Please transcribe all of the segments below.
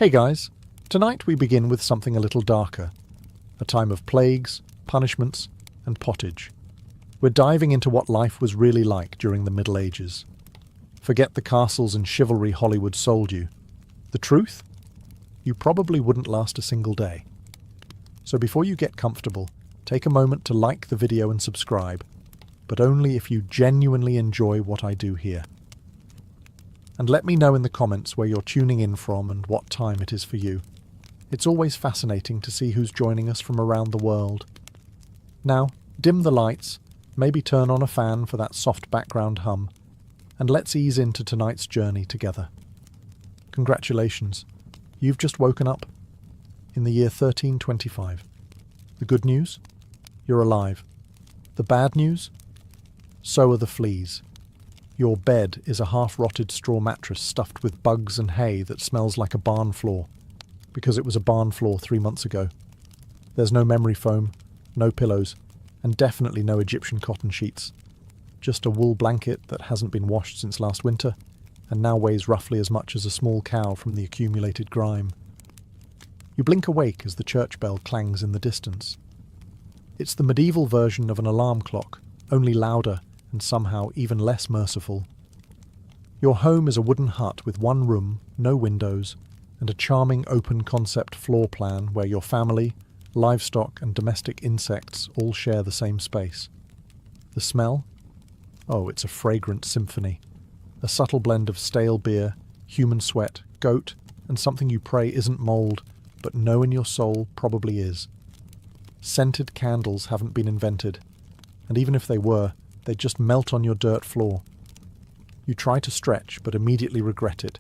Hey guys, tonight we begin with something a little darker. A time of plagues, punishments, and pottage. We're diving into what life was really like during the Middle Ages. Forget the castles and chivalry Hollywood sold you. The truth? You probably wouldn't last a single day. So before you get comfortable, take a moment to like the video and subscribe, but only if you genuinely enjoy what I do here. And let me know in the comments where you're tuning in from and what time it is for you. It's always fascinating to see who's joining us from around the world. Now, dim the lights, maybe turn on a fan for that soft background hum, and let's ease into tonight's journey together. Congratulations, you've just woken up in the year 1325. The good news? You're alive. The bad news? So are the fleas. Your bed is a half-rotted straw mattress stuffed with bugs and hay that smells like a barn floor, because it was a barn floor 3 months ago. There's no memory foam, no pillows, and definitely no Egyptian cotton sheets. Just a wool blanket that hasn't been washed since last winter, and now weighs roughly as much as a small cow from the accumulated grime. You blink awake as the church bell clangs in the distance. It's the medieval version of an alarm clock, only louder and somehow even less merciful. Your home is a wooden hut with one room, no windows, and a charming open-concept floor plan where your family, livestock and domestic insects all share the same space. The smell? Oh, it's a fragrant symphony. A subtle blend of stale beer, human sweat, goat, and something you pray isn't mould, but know in your soul probably is. Scented candles haven't been invented, and even if they were, they just melt on your dirt floor. You try to stretch, but immediately regret it,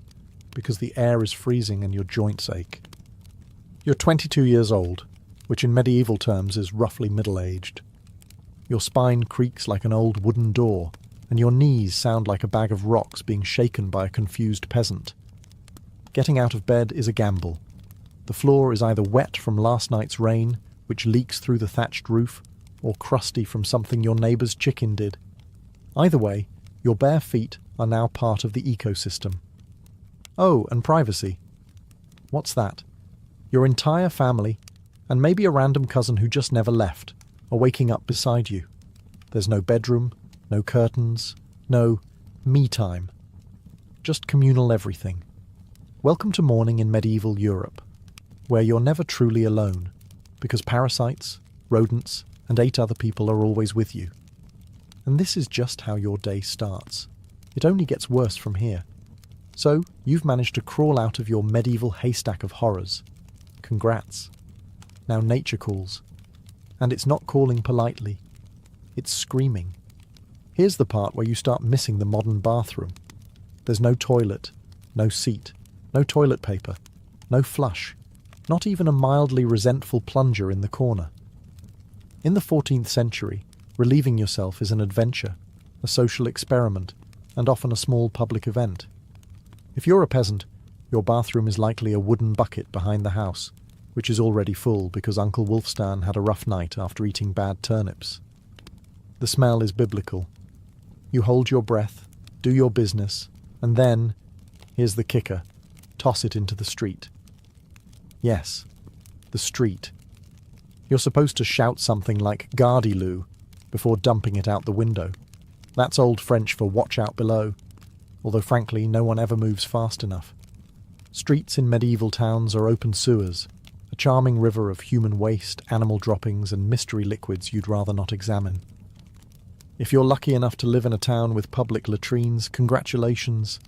because the air is freezing and your joints ache. You're 22 years old, which in medieval terms is roughly middle-aged. Your spine creaks like an old wooden door, and your knees sound like a bag of rocks being shaken by a confused peasant. Getting out of bed is a gamble. The floor is either wet from last night's rain, which leaks through the thatched roof, or crusty from something your neighbour's chicken did. Either way, your bare feet are now part of the ecosystem. Oh, and privacy. What's that? Your entire family, and maybe a random cousin who just never left, are waking up beside you. There's no bedroom, no curtains, no me time. Just communal everything. Welcome to morning in medieval Europe, where you're never truly alone, because parasites, rodents, and 8 other people are always with you. And this is just how your day starts. It only gets worse from here. So, you've managed to crawl out of your medieval haystack of horrors. Congrats. Now nature calls. And it's not calling politely. It's screaming. Here's the part where you start missing the modern bathroom. There's no toilet, no seat, no toilet paper, no flush, not even a mildly resentful plunger in the corner. In the 14th century, relieving yourself is an adventure, a social experiment, and often a small public event. If you're a peasant, your bathroom is likely a wooden bucket behind the house, which is already full because Uncle Wolfstan had a rough night after eating bad turnips. The smell is biblical. You hold your breath, do your business, and then, here's the kicker, toss it into the street. Yes, the street. You're supposed to shout something like "Gardez-lou" before dumping it out the window. That's Old French for "watch out below," although frankly no one ever moves fast enough. Streets in medieval towns are open sewers, a charming river of human waste, animal droppings and mystery liquids you'd rather not examine. If you're lucky enough to live in a town with public latrines, congratulations.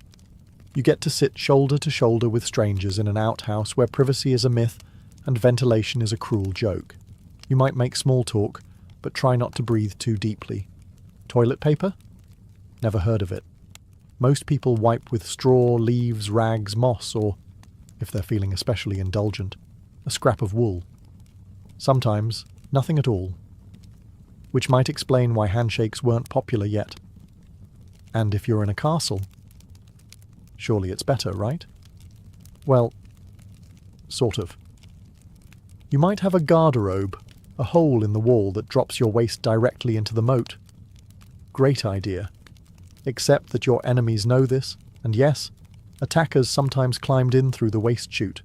You get to sit shoulder to shoulder with strangers in an outhouse where privacy is a myth and ventilation is a cruel joke. You might make small talk, but try not to breathe too deeply. Toilet paper? Never heard of it. Most people wipe with straw, leaves, rags, moss, or, if they're feeling especially indulgent, a scrap of wool. Sometimes, nothing at all. Which might explain why handshakes weren't popular yet. And if you're in a castle, surely it's better, right? Well, sort of. You might have a garderobe, a hole in the wall that drops your waist directly into the moat. Great idea. Except that your enemies know this, and yes, attackers sometimes climbed in through the waist chute,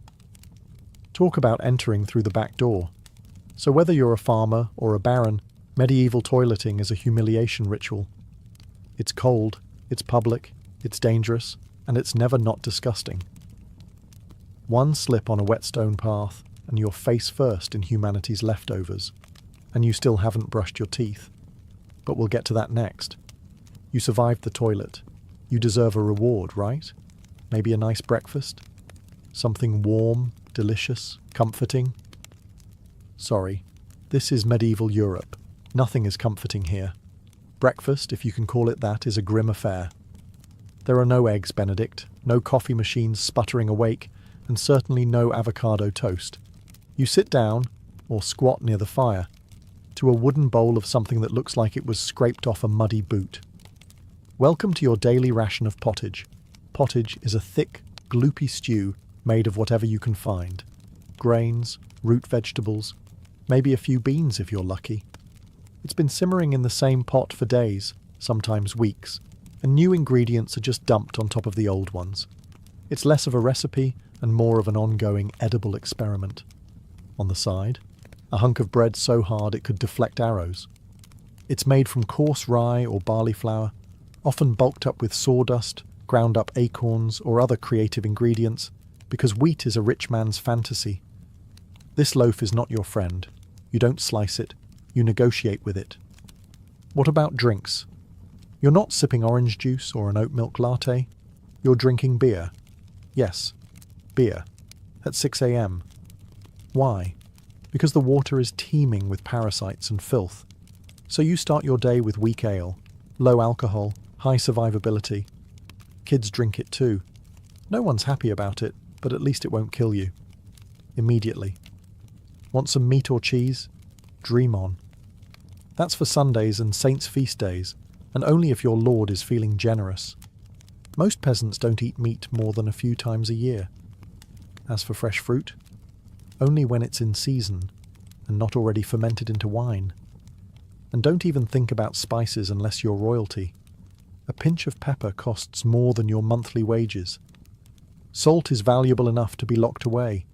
Talk about entering through the back door. So whether you're a farmer or a baron, medieval toileting is a humiliation ritual. It's cold, it's public, it's dangerous, and it's never not disgusting. One slip on a wet stone path, and you're face first in humanity's leftovers, and you still haven't brushed your teeth. But we'll get to that next. You survived the toilet. You deserve a reward, right? Maybe a nice breakfast? Something warm, delicious, comforting? Sorry, this is medieval Europe. Nothing is comforting here. Breakfast, if you can call it that, is a grim affair. There are no eggs Benedict, no coffee machines sputtering awake, and certainly no avocado toast. You sit down, or squat near the fire, to a wooden bowl of something that looks like it was scraped off a muddy boot. Welcome to your daily ration of pottage. Pottage is a thick, gloopy stew made of whatever you can find. Grains, root vegetables, maybe a few beans if you're lucky. It's been simmering in the same pot for days, sometimes weeks, and new ingredients are just dumped on top of the old ones. It's less of a recipe and more of an ongoing edible experiment. On the side, a hunk of bread so hard it could deflect arrows. It's made from coarse rye or barley flour, often bulked up with sawdust, ground up acorns or other creative ingredients, because wheat is a rich man's fantasy. This loaf is not your friend. You don't slice it, you negotiate with it. What about drinks? You're not sipping orange juice or an oat milk latte. You're drinking beer. Yes, beer. At 6 a.m. Why? Because the water is teeming with parasites and filth. So you start your day with weak ale, low alcohol, high survivability. Kids drink it too. No one's happy about it, but at least it won't kill you. Immediately. Want some meat or cheese? Dream on. That's for Sundays and saints' feast days, and only if your lord is feeling generous. Most peasants don't eat meat more than a few times a year. As for fresh fruit, only when it's in season, and not already fermented into wine. And don't even think about spices unless you're royalty. A pinch of pepper costs more than your monthly wages. Salt is valuable enough to be locked away.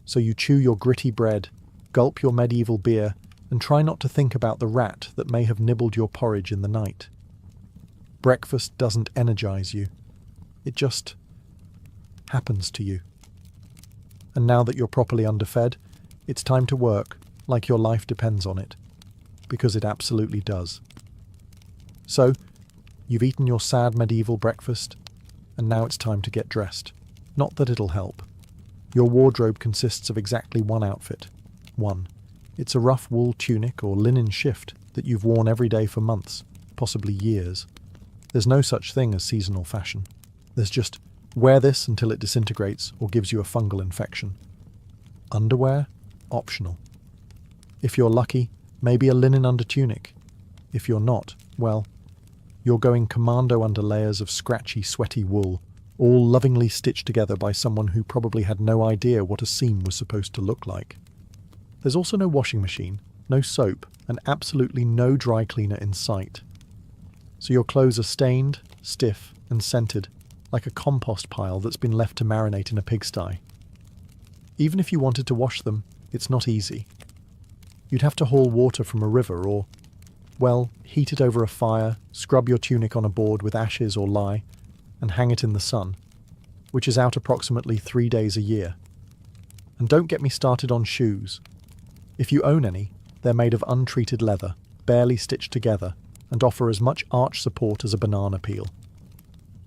So you chew your gritty bread, gulp your medieval beer, and try not to think about the rat that may have nibbled your porridge in the night. Breakfast doesn't energize you. It just happens to you. And now that you're properly underfed, it's time to work like your life depends on it. Because it absolutely does. So, you've eaten your sad medieval breakfast, and now it's time to get dressed. Not that it'll help. Your wardrobe consists of exactly one outfit. One. It's a rough wool tunic or linen shift that you've worn every day for months, possibly years. There's no such thing as seasonal fashion. There's just wear this until it disintegrates or gives you a fungal infection. Underwear? Optional. If you're lucky, maybe a linen undertunic. If you're not, well, you're going commando under layers of scratchy, sweaty wool, all lovingly stitched together by someone who probably had no idea what a seam was supposed to look like. There's also no washing machine, no soap, and absolutely no dry cleaner in sight. So your clothes are stained, stiff, and scented, like a compost pile that's been left to marinate in a pigsty. Even if you wanted to wash them, it's not easy. You'd have to haul water from a river or, well, heat it over a fire, scrub your tunic on a board with ashes or lye, and hang it in the sun, which is out approximately 3 days a year. And don't get me started on shoes. If you own any, they're made of untreated leather, barely stitched together, and offer as much arch support as a banana peel.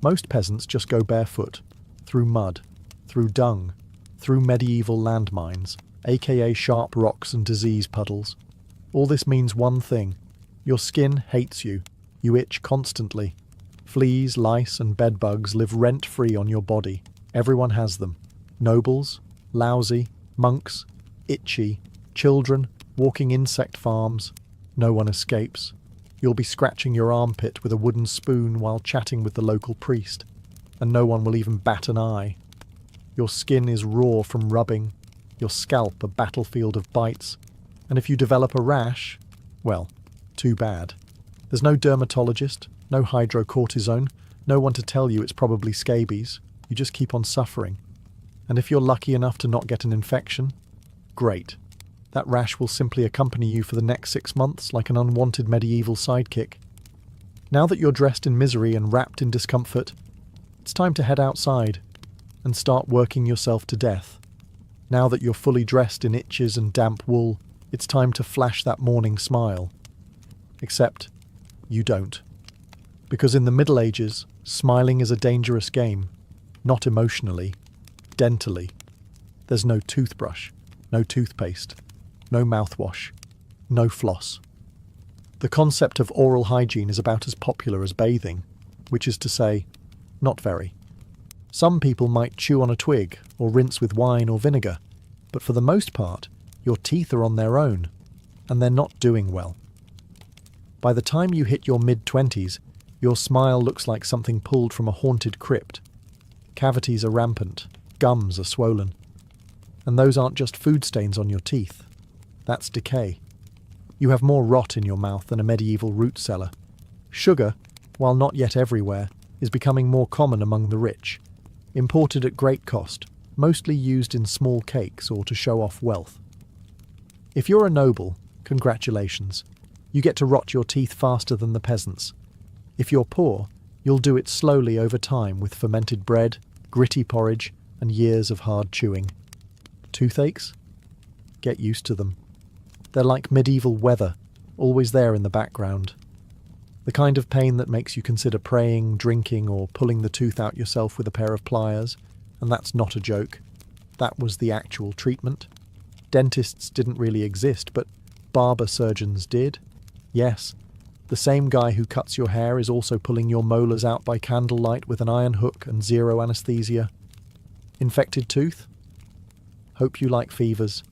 Most peasants just go barefoot, through mud, through dung, through medieval landmines, aka sharp rocks and disease puddles. All this means one thing. Your skin hates you. You itch constantly. Fleas, lice, and bedbugs live rent-free on your body. Everyone has them. Nobles, lousy, monks, itchy, children, walking insect farms. No one escapes. You'll be scratching your armpit with a wooden spoon while chatting with the local priest, and no one will even bat an eye. Your skin is raw from rubbing, your scalp a battlefield of bites, and if you develop a rash, well, too bad. There's no dermatologist, no hydrocortisone, no one to tell you it's probably scabies. You just keep on suffering. And if you're lucky enough to not get an infection, great. That rash will simply accompany you for the next 6 months like an unwanted medieval sidekick. Now that you're dressed in misery and wrapped in discomfort, it's time to head outside and start working yourself to death. Now that you're fully dressed in itches and damp wool, it's time to flash that morning smile. Except, you don't. Because in the Middle Ages, smiling is a dangerous game. Not emotionally, dentally. There's no toothbrush, no toothpaste, no mouthwash, no floss. The concept of oral hygiene is about as popular as bathing, which is to say, not very. Some people might chew on a twig or rinse with wine or vinegar, but for the most part, your teeth are on their own, and they're not doing well. By the time you hit your mid-20s, your smile looks like something pulled from a haunted crypt. Cavities are rampant, gums are swollen. And those aren't just food stains on your teeth. That's decay. You have more rot in your mouth than a medieval root cellar. Sugar, while not yet everywhere, is becoming more common among the rich. Imported at great cost, mostly used in small cakes or to show off wealth. If you're a noble, congratulations. You get to rot your teeth faster than the peasants. If you're poor, you'll do it slowly over time with fermented bread, gritty porridge, and years of hard chewing. Toothaches? Get used to them. They're like medieval weather, always there in the background. The kind of pain that makes you consider praying, drinking, or pulling the tooth out yourself with a pair of pliers, and that's not a joke. That was the actual treatment. Dentists didn't really exist, but barber surgeons did. Yes, the same guy who cuts your hair is also pulling your molars out by candlelight with an iron hook and zero anesthesia. Infected tooth? Hope you like fevers,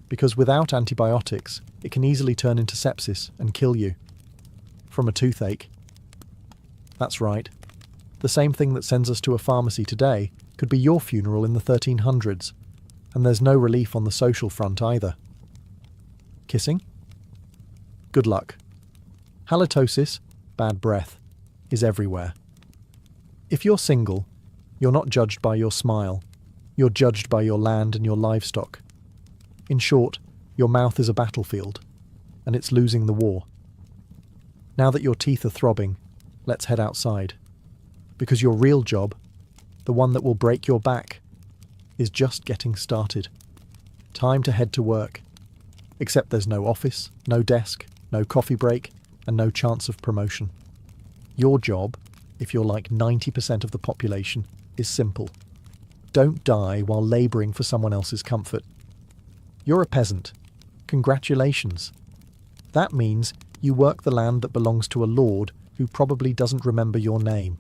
because without antibiotics, it can easily turn into sepsis and kill you. From a toothache. That's right. The same thing that sends us to a pharmacy today could be your funeral in the 1300s, and there's no relief on the social front either. Kissing? Good luck. Halitosis, bad breath, is everywhere. If you're single, you're not judged by your smile. You're judged by your land and your livestock. In short, your mouth is a battlefield, and it's losing the war. Now that your teeth are throbbing, let's head outside. Because your real job, the one that will break your back, is just getting started. Time to head to work. Except there's no office, no desk, no coffee break, and no chance of promotion. Your job, if you're like 90% of the population, is simple. Don't die while labouring for someone else's comfort. You're a peasant. Congratulations. That means you work the land that belongs to a lord who probably doesn't remember your name.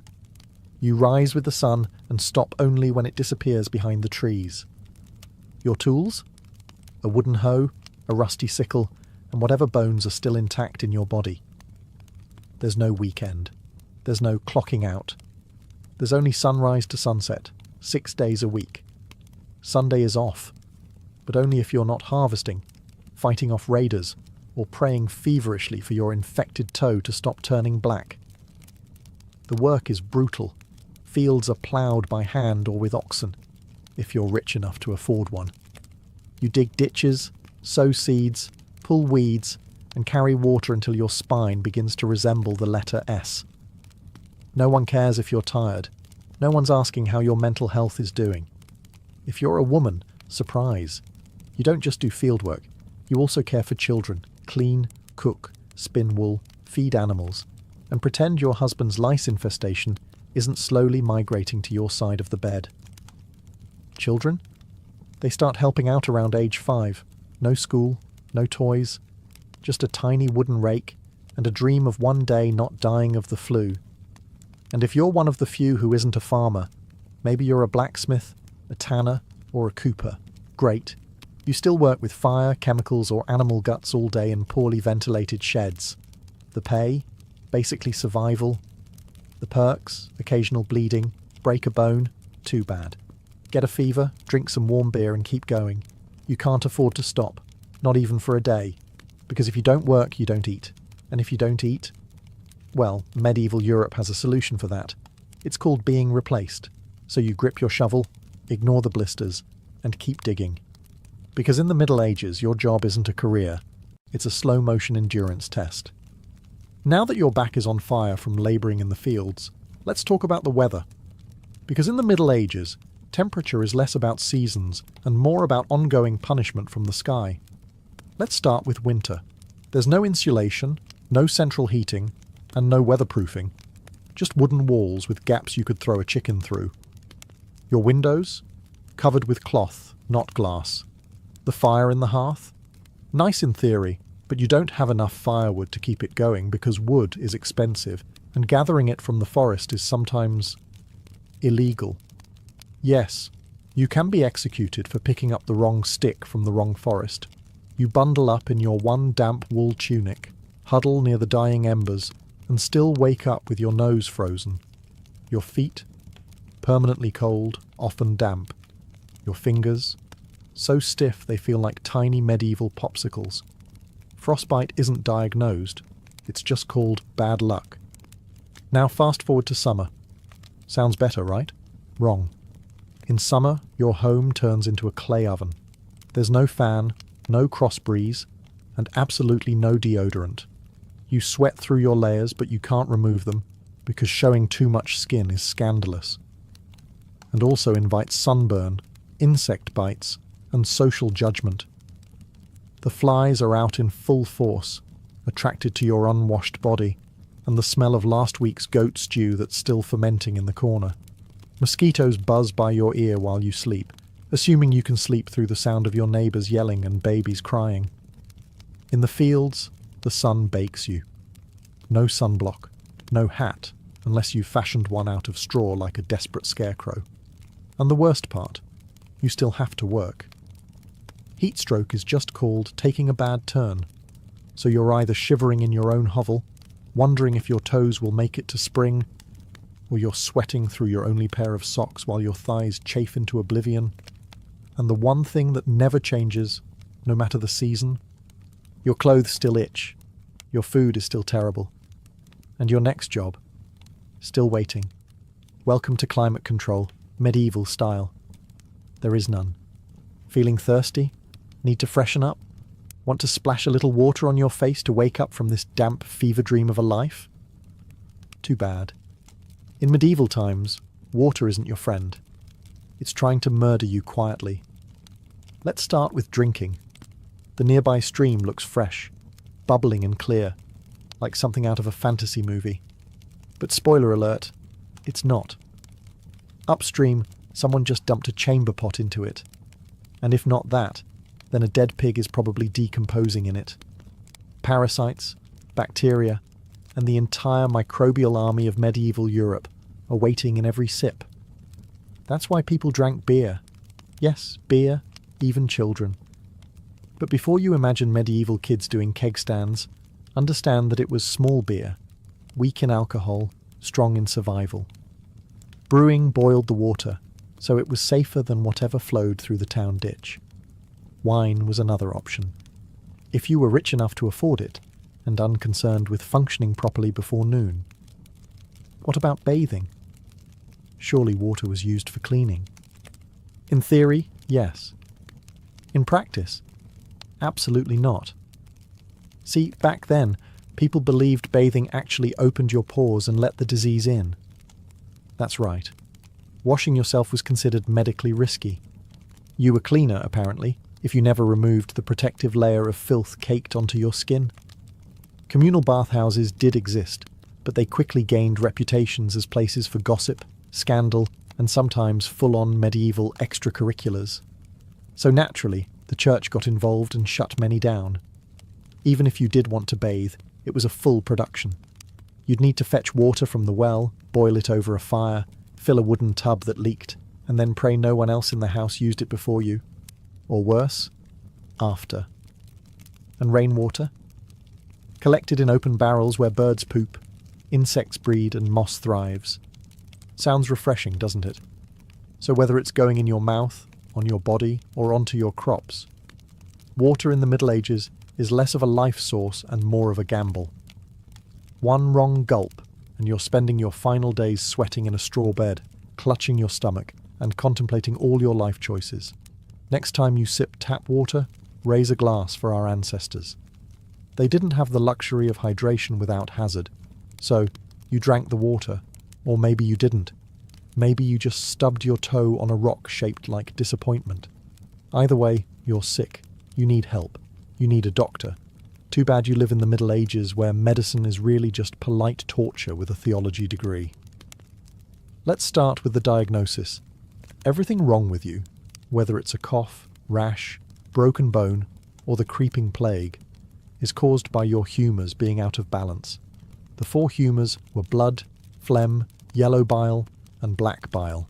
You rise with the sun and stop only when it disappears behind the trees. Your tools? A wooden hoe, a rusty sickle, and whatever bones are still intact in your body. There's no weekend. There's no clocking out. There's only sunrise to sunset, 6 days a week. Sunday is off, but only if you're not harvesting, fighting off raiders, or praying feverishly for your infected toe to stop turning black. The work is brutal. Fields are ploughed by hand or with oxen, if you're rich enough to afford one. You dig ditches, sow seeds, pull weeds, and carry water until your spine begins to resemble the letter S. No one cares if you're tired. No one's asking how your mental health is doing. If you're a woman, surprise. You don't just do fieldwork. You also care for children, clean, cook, spin wool, feed animals, and pretend your husband's lice infestation isn't slowly migrating to your side of the bed. Children? They start helping out around age 5. No school, no toys, just a tiny wooden rake and a dream of one day not dying of the flu. And if you're one of the few who isn't a farmer, maybe you're a blacksmith, a tanner, or a cooper. Great. You still work with fire, chemicals, or animal guts all day in poorly ventilated sheds. The pay? Basically survival. The perks? Occasional bleeding. Break a bone? Too bad. Get a fever, drink some warm beer and keep going. You can't afford to stop. Not even for a day. Because if you don't work, you don't eat. And if you don't eat, well, medieval Europe has a solution for that. It's called being replaced. So you grip your shovel, ignore the blisters, and keep digging. Because in the Middle Ages, your job isn't a career, it's a slow-motion endurance test. Now that your back is on fire from labouring in the fields, let's talk about the weather. Because in the Middle Ages, temperature is less about seasons and more about ongoing punishment from the sky. Let's start with winter. There's no insulation, no central heating, and no weatherproofing. Just wooden walls with gaps you could throw a chicken through. Your windows? Covered with cloth, not glass. The fire in the hearth? Nice in theory, but you don't have enough firewood to keep it going because wood is expensive, and gathering it from the forest is sometimes illegal. Yes, you can be executed for picking up the wrong stick from the wrong forest. You bundle up in your one damp wool tunic, huddle near the dying embers, and still wake up with your nose frozen. Your feet? Permanently cold, often damp. Your fingers? So stiff they feel like tiny medieval popsicles. Frostbite isn't diagnosed, it's just called bad luck. Now fast forward to summer. Sounds better, right? Wrong. In summer, your home turns into a clay oven. There's no fan, no cross breeze, and absolutely no deodorant. You sweat through your layers, but you can't remove them, because showing too much skin is scandalous. And also invites sunburn, insect bites, and social judgment. The flies are out in full force, attracted to your unwashed body, and the smell of last week's goat stew that's still fermenting in the corner. Mosquitoes buzz by your ear while you sleep, assuming you can sleep through the sound of your neighbours yelling and babies crying. In the fields, the sun bakes you. No sunblock, no hat, unless you've fashioned one out of straw like a desperate scarecrow. And the worst part, you still have to work. Heatstroke is just called taking a bad turn, so you're either shivering in your own hovel, wondering if your toes will make it to spring, or you're sweating through your only pair of socks while your thighs chafe into oblivion. And the one thing that never changes, no matter the season, your clothes still itch, your food is still terrible, and your next job, still waiting. Welcome to climate control, medieval style. There is none. Feeling thirsty? Need to freshen up? Want to splash a little water on your face to wake up from this damp fever dream of a life? Too bad. In medieval times, water isn't your friend. It's trying to murder you quietly. Let's start with drinking. The nearby stream looks fresh, bubbling and clear, like something out of a fantasy movie. But spoiler alert, it's not. Upstream, someone just dumped a chamber pot into it. And if not that, then a dead pig is probably decomposing in it. Parasites, bacteria, and the entire microbial army of medieval Europe are waiting in every sip. That's why people drank beer. Yes, beer, even children. But before you imagine medieval kids doing keg stands, understand that it was small beer, weak in alcohol, strong in survival. Brewing boiled the water, so it was safer than whatever flowed through the town ditch. Wine was another option. If you were rich enough to afford it, and unconcerned with functioning properly before noon. What about bathing? Surely water was used for cleaning. In theory, yes. In practice, absolutely not. See, back then, people believed bathing actually opened your pores and let the disease in. That's right. Washing yourself was considered medically risky. You were cleaner, apparently, if you never removed the protective layer of filth caked onto your skin. Communal bathhouses did exist, but they quickly gained reputations as places for gossip, scandal, and sometimes full-on medieval extracurriculars. So naturally, the church got involved and shut many down. Even if you did want to bathe, it was a full production. You'd need to fetch water from the well, boil it over a fire, fill a wooden tub that leaked, and then pray no one else in the house used it before you. Or worse, after. And rainwater? Collected in open barrels where birds poop, insects breed and moss thrives. Sounds refreshing, doesn't it? So whether it's going in your mouth, on your body, or onto your crops, water in the Middle Ages is less of a life source and more of a gamble. One wrong gulp, and you're spending your final days sweating in a straw bed, clutching your stomach, and contemplating all your life choices. Next time you sip tap water, raise a glass for our ancestors. They didn't have the luxury of hydration without hazard, so you drank the water, or maybe you didn't. Maybe you just stubbed your toe on a rock shaped like disappointment. Either way, you're sick. You need help. You need a doctor. Too bad you live in the Middle Ages where medicine is really just polite torture with a theology degree. Let's start with the diagnosis. Everything wrong with you, whether it's a cough, rash, broken bone, or the creeping plague, is caused by your humours being out of balance. The 4 humours were blood, phlegm, yellow bile, and black bile.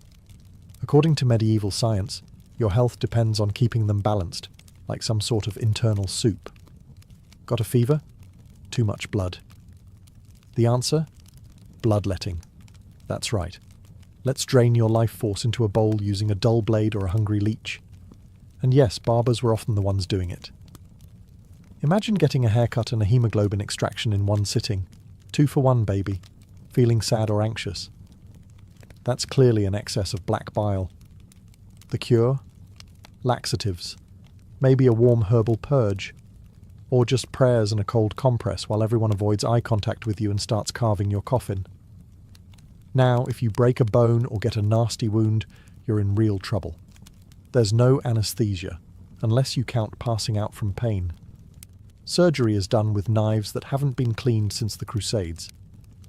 According to medieval science, your health depends on keeping them balanced, like some sort of internal soup. Got a fever? Too much blood. The answer? Bloodletting. That's right. Let's drain your life force into a bowl using a dull blade or a hungry leech. And yes, barbers were often the ones doing it. Imagine getting a haircut and a hemoglobin extraction in one sitting. 2 for 1, baby. Feeling sad or anxious? That's clearly an excess of black bile. The cure? Laxatives. Maybe a warm herbal purge. Or just prayers and a cold compress while everyone avoids eye contact with you and starts carving your coffin. Now, if you break a bone or get a nasty wound, you're in real trouble. There's no anesthesia, unless you count passing out from pain. Surgery is done with knives that haven't been cleaned since the Crusades.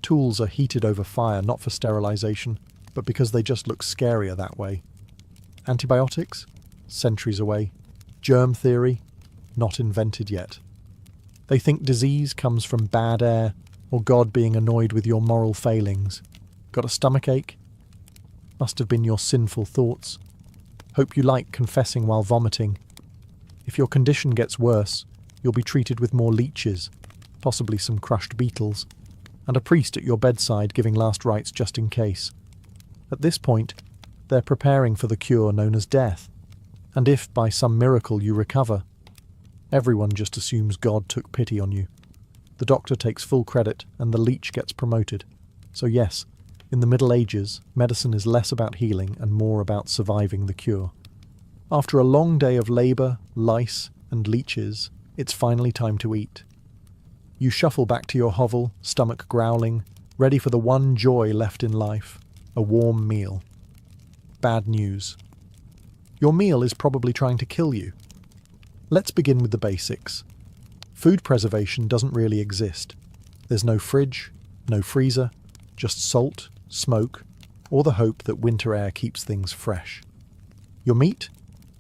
Tools are heated over fire not for sterilization, but because they just look scarier that way. Antibiotics? Centuries away. Germ theory? Not invented yet. They think disease comes from bad air or God being annoyed with your moral failings. Got a stomachache? Must have been your sinful thoughts. Hope you like confessing while vomiting. If your condition gets worse, you'll be treated with more leeches, possibly some crushed beetles, and a priest at your bedside giving last rites just in case. At this point, they're preparing for the cure known as death. And if, by some miracle, you recover, everyone just assumes God took pity on you. The doctor takes full credit and the leech gets promoted. So yes, in the Middle Ages, medicine is less about healing and more about surviving the cure. After a long day of labour, lice, and leeches, it's finally time to eat. You shuffle back to your hovel, stomach growling, ready for the one joy left in life, a warm meal. Bad news. Your meal is probably trying to kill you. Let's begin with the basics. Food preservation doesn't really exist. There's no fridge, no freezer, just salt, smoke, or the hope that winter air keeps things fresh. Your meat,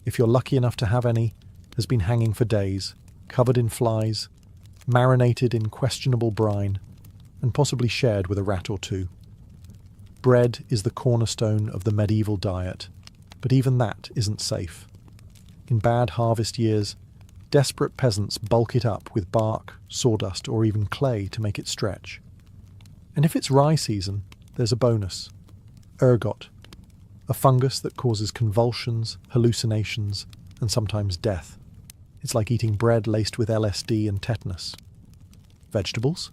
if you're lucky enough to have any, has been hanging for days, covered in flies, marinated in questionable brine, and possibly shared with a rat or 2. Bread is the cornerstone of the medieval diet, but even that isn't safe. In bad harvest years, desperate peasants bulk it up with bark, sawdust, or even clay to make it stretch. And if it's rye season, there's a bonus. Ergot, a fungus that causes convulsions, hallucinations, and sometimes death. It's like eating bread laced with LSD and tetanus. Vegetables?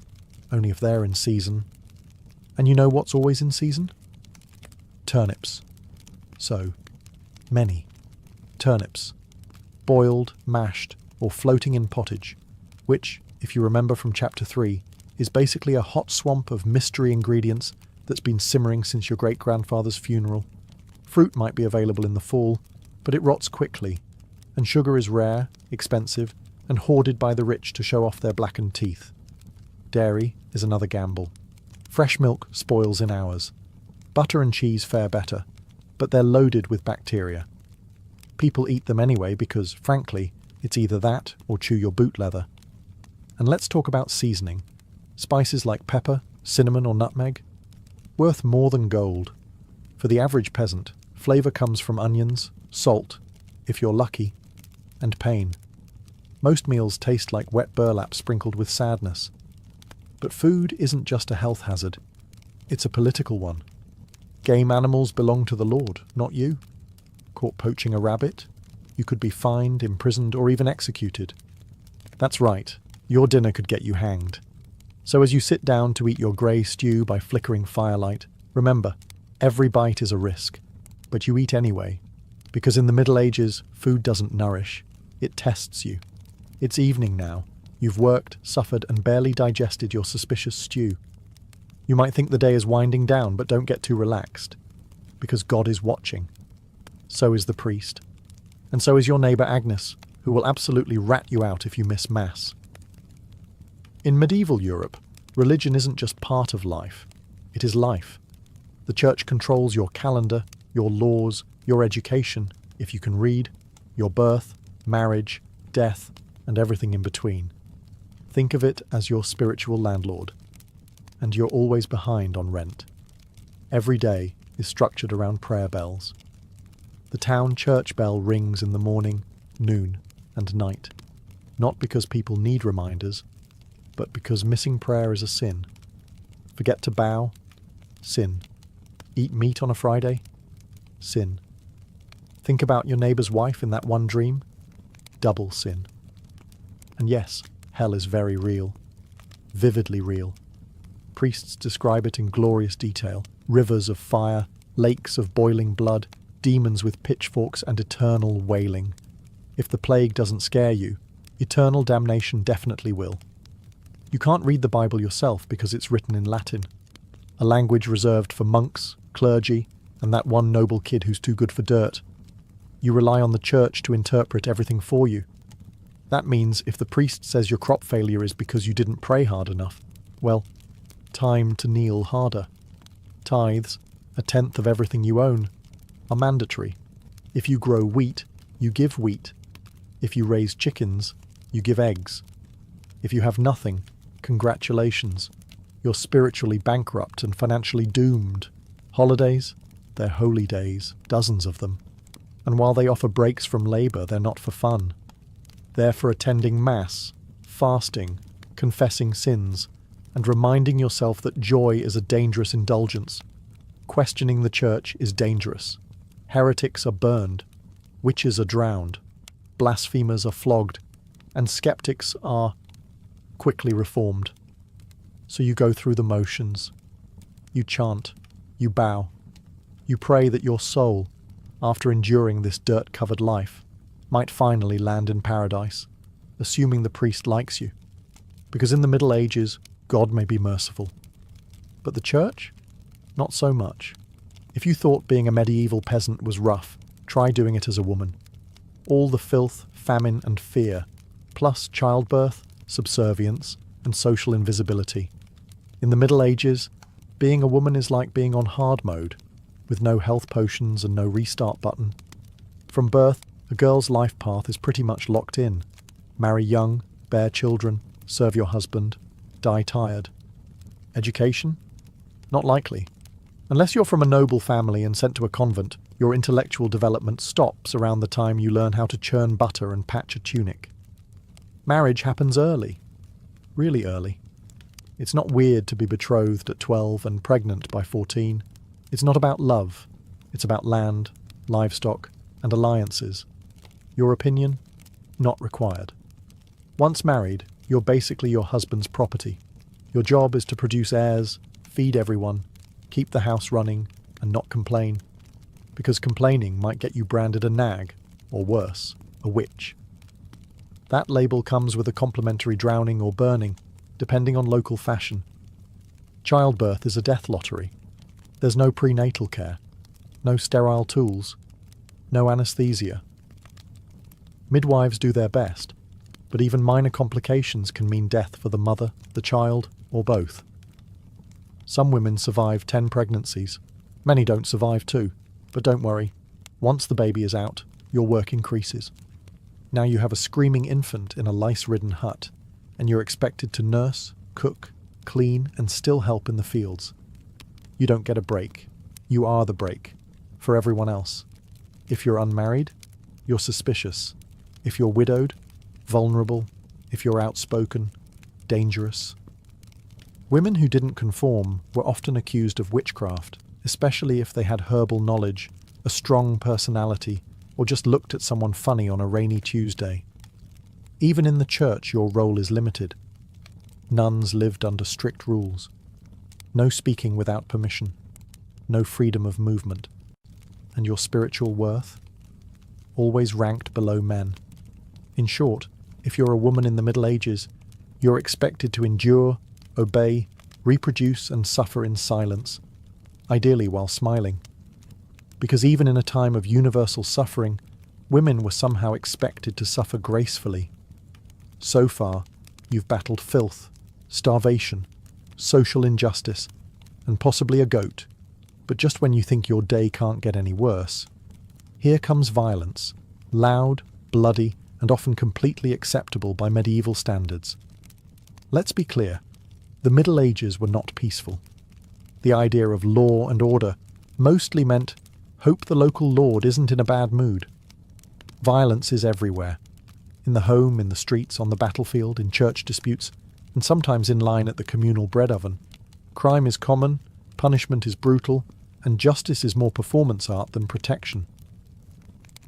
Only if they're in season. And you know what's always in season? Turnips. So, many. Turnips. Boiled, mashed, or floating in pottage, which, if you remember from Chapter 3, is basically a hot swamp of mystery ingredients that's been simmering since your great-grandfather's funeral. Fruit might be available in the fall, but it rots quickly, and sugar is rare, expensive, and hoarded by the rich to show off their blackened teeth. Dairy is another gamble. Fresh milk spoils in hours. Butter and cheese fare better, but they're loaded with bacteria. People eat them anyway because, frankly, it's either that or chew your boot leather. And let's talk about seasoning. Spices like pepper, cinnamon or nutmeg? Worth more than gold. For the average peasant, flavour comes from onions, salt, if you're lucky, and pain. Most meals taste like wet burlap sprinkled with sadness. But food isn't just a health hazard. It's a political one. Game animals belong to the Lord, not you. Caught poaching a rabbit, you could be fined, imprisoned, or even executed. That's right, your dinner could get you hanged. So as you sit down to eat your grey stew by flickering firelight, remember, every bite is a risk. but you eat anyway, because in the Middle Ages, food doesn't nourish, it tests you. It's evening now. You've worked, suffered, and barely digested your suspicious stew. You might think the day is winding down, but don't get too relaxed, because God is watching. So is the priest. And so is your neighbour Agnes, who will absolutely rat you out if you miss Mass. In medieval Europe, religion isn't just part of life, it is life. The church controls your calendar, your laws, your education, if you can read, your birth, marriage, death, and everything in between. Think of it as your spiritual landlord. And you're always behind on rent. Every day is structured around prayer bells. The town church bell rings in the morning, noon, and night. Not because people need reminders, but because missing prayer is a sin. Forget to bow? Sin. Eat meat on a Friday? Sin. Think about your neighbour's wife in that one dream? Double sin. And yes, hell is very real. Vividly real. Priests describe it in glorious detail. Rivers of fire, lakes of boiling blood, demons with pitchforks and eternal wailing. If the plague doesn't scare you, eternal damnation definitely will. You can't read the Bible yourself because it's written in Latin, a language reserved for monks, clergy, and that one noble kid who's too good for dirt. You rely on the church to interpret everything for you. That means if the priest says your crop failure is because you didn't pray hard enough, well, time to kneel harder. Tithes, 1/10 of everything you own, are mandatory. If you grow wheat, you give wheat. If you raise chickens, you give eggs. If you have nothing, congratulations. You're spiritually bankrupt and financially doomed. Holidays? They're holy days, dozens of them. And while they offer breaks from labour, they're not for fun. They're for attending Mass, fasting, confessing sins, and reminding yourself that joy is a dangerous indulgence. Questioning the church is dangerous. Heretics are burned, witches are drowned, blasphemers are flogged, and skeptics are quickly reformed. So you go through the motions. You chant, you bow, you pray that your soul, after enduring this dirt-covered life, might finally land in paradise, assuming the priest likes you. Because in the Middle Ages, God may be merciful. But the church? Not so much. If you thought being a medieval peasant was rough, try doing it as a woman. All the filth, famine, and fear, plus childbirth, subservience, and social invisibility. In the Middle Ages, being a woman is like being on hard mode, with no health potions and no restart button. From birth, a girl's life path is pretty much locked in. Marry young, bear children, serve your husband, die tired. Education? Not likely. Unless you're from a noble family and sent to a convent, your intellectual development stops around the time you learn how to churn butter and patch a tunic. Marriage happens early. Really early. It's not weird to be betrothed at 12 and pregnant by 14. It's not about love. It's about land, livestock, and alliances. Your opinion? Not required. Once married, you're basically your husband's property. Your job is to produce heirs, feed everyone, keep the house running, and not complain. Because complaining might get you branded a nag, or worse, a witch. That label comes with a complimentary drowning or burning, depending on local fashion. Childbirth is a death lottery. There's no prenatal care, no sterile tools, no anesthesia. Midwives do their best, but even minor complications can mean death for the mother, the child, or both. Some women survive 10 pregnancies. Many don't survive 2, but don't worry. Once the baby is out, your work increases. Now you have a screaming infant in a lice-ridden hut, and you're expected to nurse, cook, clean, and still help in the fields. You don't get a break. You are the break, for everyone else. If you're unmarried, you're suspicious. If you're widowed, vulnerable. If you're outspoken, dangerous. Women who didn't conform were often accused of witchcraft, especially if they had herbal knowledge, a strong personality, or just looked at someone funny on a rainy Tuesday. Even in the church, your role is limited. Nuns lived under strict rules. No speaking without permission. No freedom of movement. and your spiritual worth, always ranked below men. In short, if you're a woman in the Middle Ages, you're expected to endure, obey, reproduce and suffer in silence, ideally while smiling. Because even in a time of universal suffering, women were somehow expected to suffer gracefully. So far, you've battled filth, starvation, social injustice, and possibly a goat. But just when you think your day can't get any worse, here comes violence, loud, bloody, and often completely acceptable by medieval standards. Let's be clear, the Middle Ages were not peaceful. The idea of law and order mostly meant, hope the local lord isn't in a bad mood. Violence is everywhere. In the home, in the streets, on the battlefield, in church disputes, and sometimes in line at the communal bread oven. Crime is common, punishment is brutal, and justice is more performance art than protection.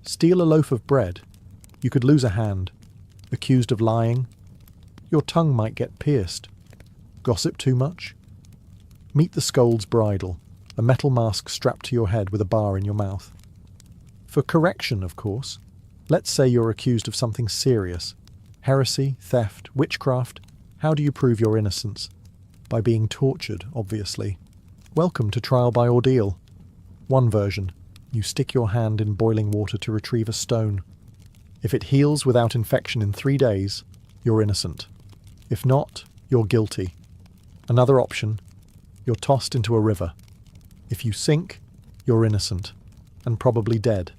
Steal a loaf of bread, you could lose a hand. Accused of lying, your tongue might get pierced. Gossip too much? Meet the scold's bridle, a metal mask strapped to your head with a bar in your mouth. For correction, of course, let's say you're accused of something serious. Heresy, theft, witchcraft. How do you prove your innocence? By being tortured, obviously. Welcome to trial by ordeal. One version, you stick your hand in boiling water to retrieve a stone. If it heals without infection in 3 days, you're innocent. If not, you're guilty. Another option, you're tossed into a river. If you sink, you're innocent, and probably dead.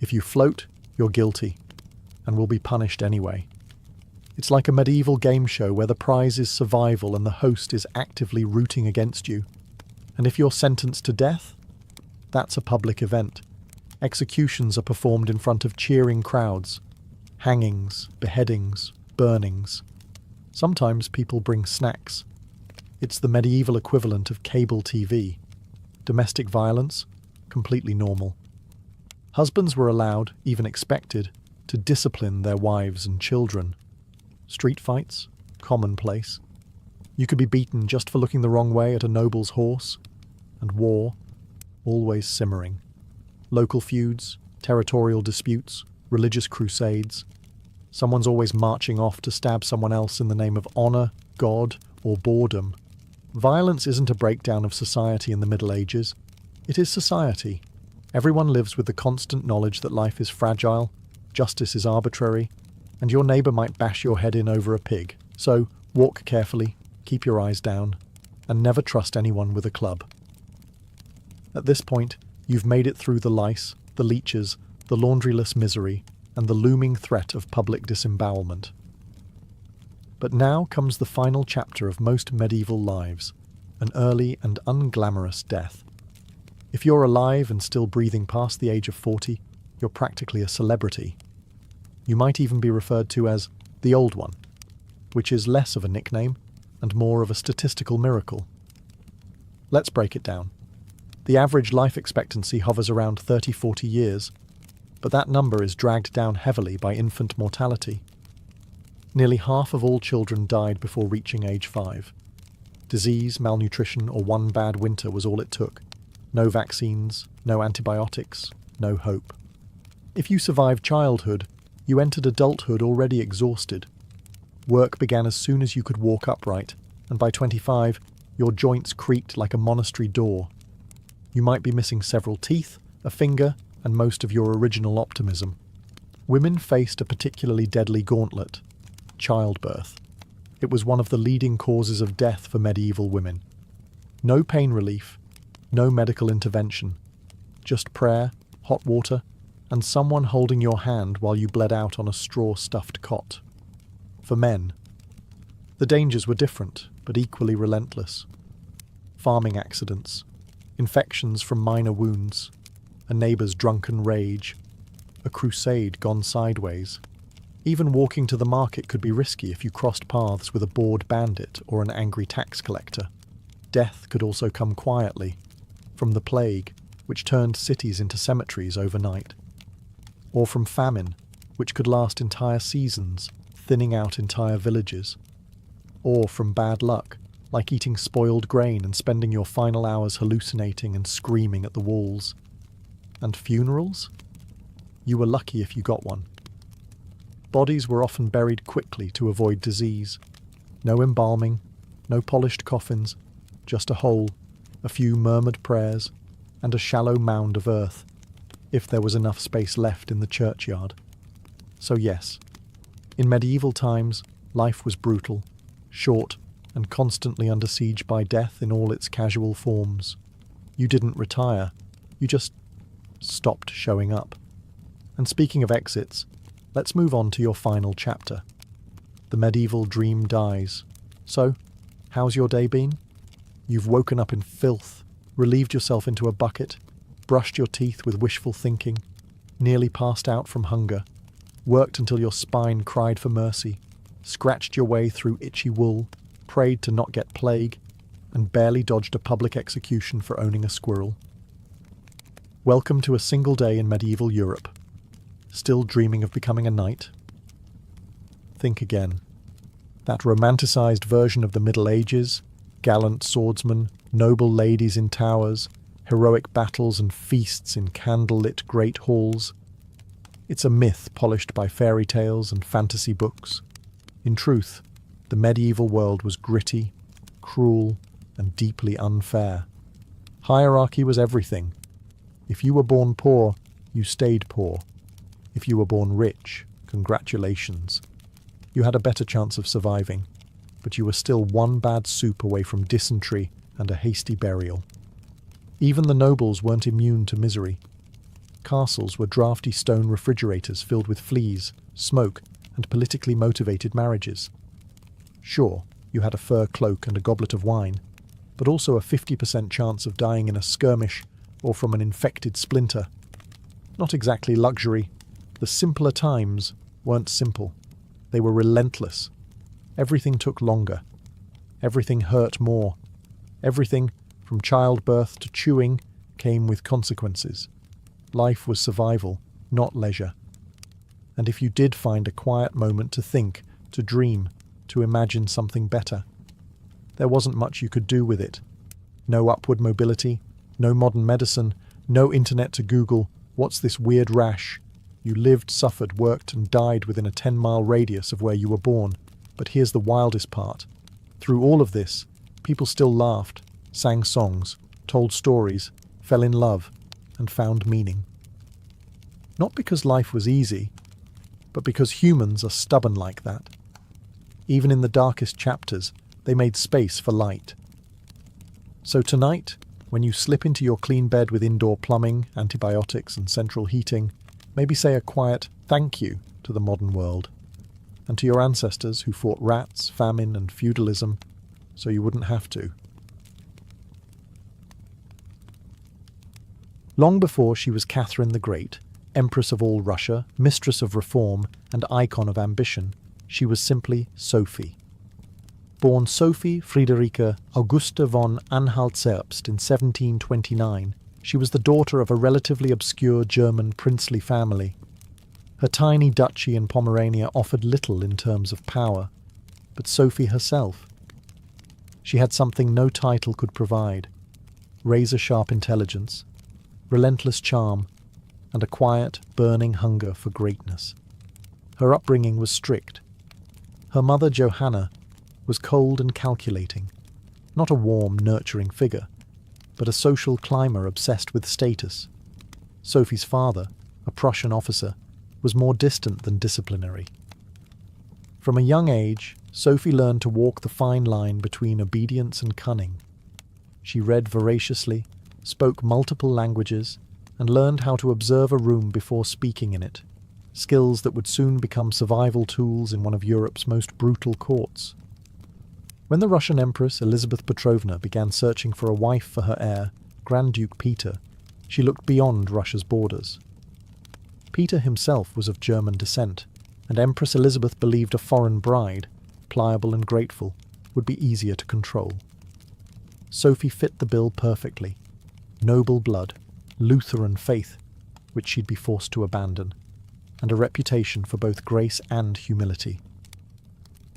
If you float, you're guilty, and will be punished anyway. It's like a medieval game show where the prize is survival and the host is actively rooting against you. And if you're sentenced to death, that's a public event. Executions are performed in front of cheering crowds. Hangings, beheadings, burnings. Sometimes people bring snacks. It's the medieval equivalent of cable TV. Domestic violence, completely normal. Husbands were allowed, even expected, to discipline their wives and children. Street fights, commonplace. You could be beaten just for looking the wrong way at a noble's horse. And war, always simmering. Local feuds, territorial disputes, religious crusades. Someone's always marching off to stab someone else in the name of honour, God, or boredom. Violence isn't a breakdown of society in the Middle Ages. It is society. Everyone lives with the constant knowledge that life is fragile, justice is arbitrary, and your neighbour might bash your head in over a pig. So, walk carefully, keep your eyes down, and never trust anyone with a club. At this point, you've made it through the lice, the leeches, the laundryless misery, and the looming threat of public disembowelment. But now comes the final chapter of most medieval lives, an early and unglamorous death. If you're alive and still breathing past the age of 40, you're practically a celebrity. You might even be referred to as the Old One, which is less of a nickname and more of a statistical miracle. Let's break it down. The average life expectancy hovers around 30-40 years, but that number is dragged down heavily by infant mortality. Nearly half of all children died before reaching age 5. Disease, malnutrition, or one bad winter was all it took. No vaccines, no antibiotics, no hope. If you survived childhood, you entered adulthood already exhausted. Work began as soon as you could walk upright, and by 25, your joints creaked like a monastery door. You might be missing several teeth, a finger, and most of your original optimism. Women faced a particularly deadly gauntlet: childbirth. It was one of the leading causes of death for medieval women. No pain relief, no medical intervention, just prayer, hot water, and someone holding your hand while you bled out on a straw-stuffed cot. For men, the dangers were different, but equally relentless. Farming accidents, infections from minor wounds, a neighbour's drunken rage, a crusade gone sideways. Even walking to the market could be risky if you crossed paths with a bored bandit or an angry tax collector. Death could also come quietly, from the plague, which turned cities into cemeteries overnight, or from famine, which could last entire seasons, thinning out entire villages, or from bad luck, like eating spoiled grain and spending your final hours hallucinating and screaming at the walls. And funerals? You were lucky if you got one. Bodies were often buried quickly to avoid disease. No embalming, no polished coffins, just a hole, a few murmured prayers, and a shallow mound of earth, if there was enough space left in the churchyard. So yes, in medieval times, life was brutal, short, and constantly under siege by death in all its casual forms. You didn't retire, you just stopped showing up. And speaking of exits, let's move on to your final chapter. The medieval dream dies. So, how's your day been? You've woken up in filth, relieved yourself into a bucket, brushed your teeth with wishful thinking, nearly passed out from hunger, worked until your spine cried for mercy, scratched your way through itchy wool, prayed to not get plague, and barely dodged a public execution for owning a squirrel. Welcome to a single day in medieval Europe. Still dreaming of becoming a knight? Think again. That romanticised version of the Middle Ages, gallant swordsmen, noble ladies in towers, heroic battles and feasts in candle-lit great halls. It's a myth polished by fairy tales and fantasy books. In truth, the medieval world was gritty, cruel, and deeply unfair. Hierarchy was everything. If you were born poor, you stayed poor. If you were born rich, congratulations. You had a better chance of surviving, but you were still one bad soup away from dysentery and a hasty burial. Even the nobles weren't immune to misery. Castles were drafty stone refrigerators filled with fleas, smoke, and politically motivated marriages. Sure, you had a fur cloak and a goblet of wine, but also a 50% chance of dying in a skirmish or from an infected splinter. Not exactly luxury. The simpler times weren't simple. They were relentless. Everything took longer. Everything hurt more. Everything, from childbirth to chewing, came with consequences. Life was survival, not leisure. And if you did find a quiet moment to think, to dream, to imagine something better, there wasn't much you could do with it. No upward mobility, no modern medicine, no internet to Google, what's this weird rash? You lived, suffered, worked, and died within a 10-mile radius of where you were born. But here's the wildest part. Through all of this, people still laughed, sang songs, told stories, fell in love, and found meaning. Not because life was easy, but because humans are stubborn like that. Even in the darkest chapters, they made space for light. So tonight, when you slip into your clean bed with indoor plumbing, antibiotics, and central heating, maybe say a quiet thank you to the modern world, and to your ancestors who fought rats, famine, and feudalism, so you wouldn't have to. Long before she was Catherine the Great, Empress of all Russia, mistress of reform, and icon of ambition, she was simply Sophie. Born Sophie Friederike Augusta von Anhalt-Zerbst in 1729, she was the daughter of a relatively obscure German princely family. Her tiny duchy in Pomerania offered little in terms of power, but Sophie herself. She had something no title could provide: razor-sharp intelligence, relentless charm, and a quiet, burning hunger for greatness. Her upbringing was strict. Her mother, Johanna, was cold and calculating, not a warm, nurturing figure, but a social climber obsessed with status. Sophie's father, a Prussian officer, was more distant than disciplinary. From a young age, Sophie learned to walk the fine line between obedience and cunning. She read voraciously, spoke multiple languages, and learned how to observe a room before speaking in it, skills that would soon become survival tools in one of Europe's most brutal courts. When the Russian Empress Elizabeth Petrovna began searching for a wife for her heir, Grand Duke Peter, she looked beyond Russia's borders. Peter himself was of German descent, and Empress Elizabeth believed a foreign bride, pliable and grateful, would be easier to control. Sophie fit the bill perfectly. Noble blood, Lutheran faith, which she'd be forced to abandon, and a reputation for both grace and humility.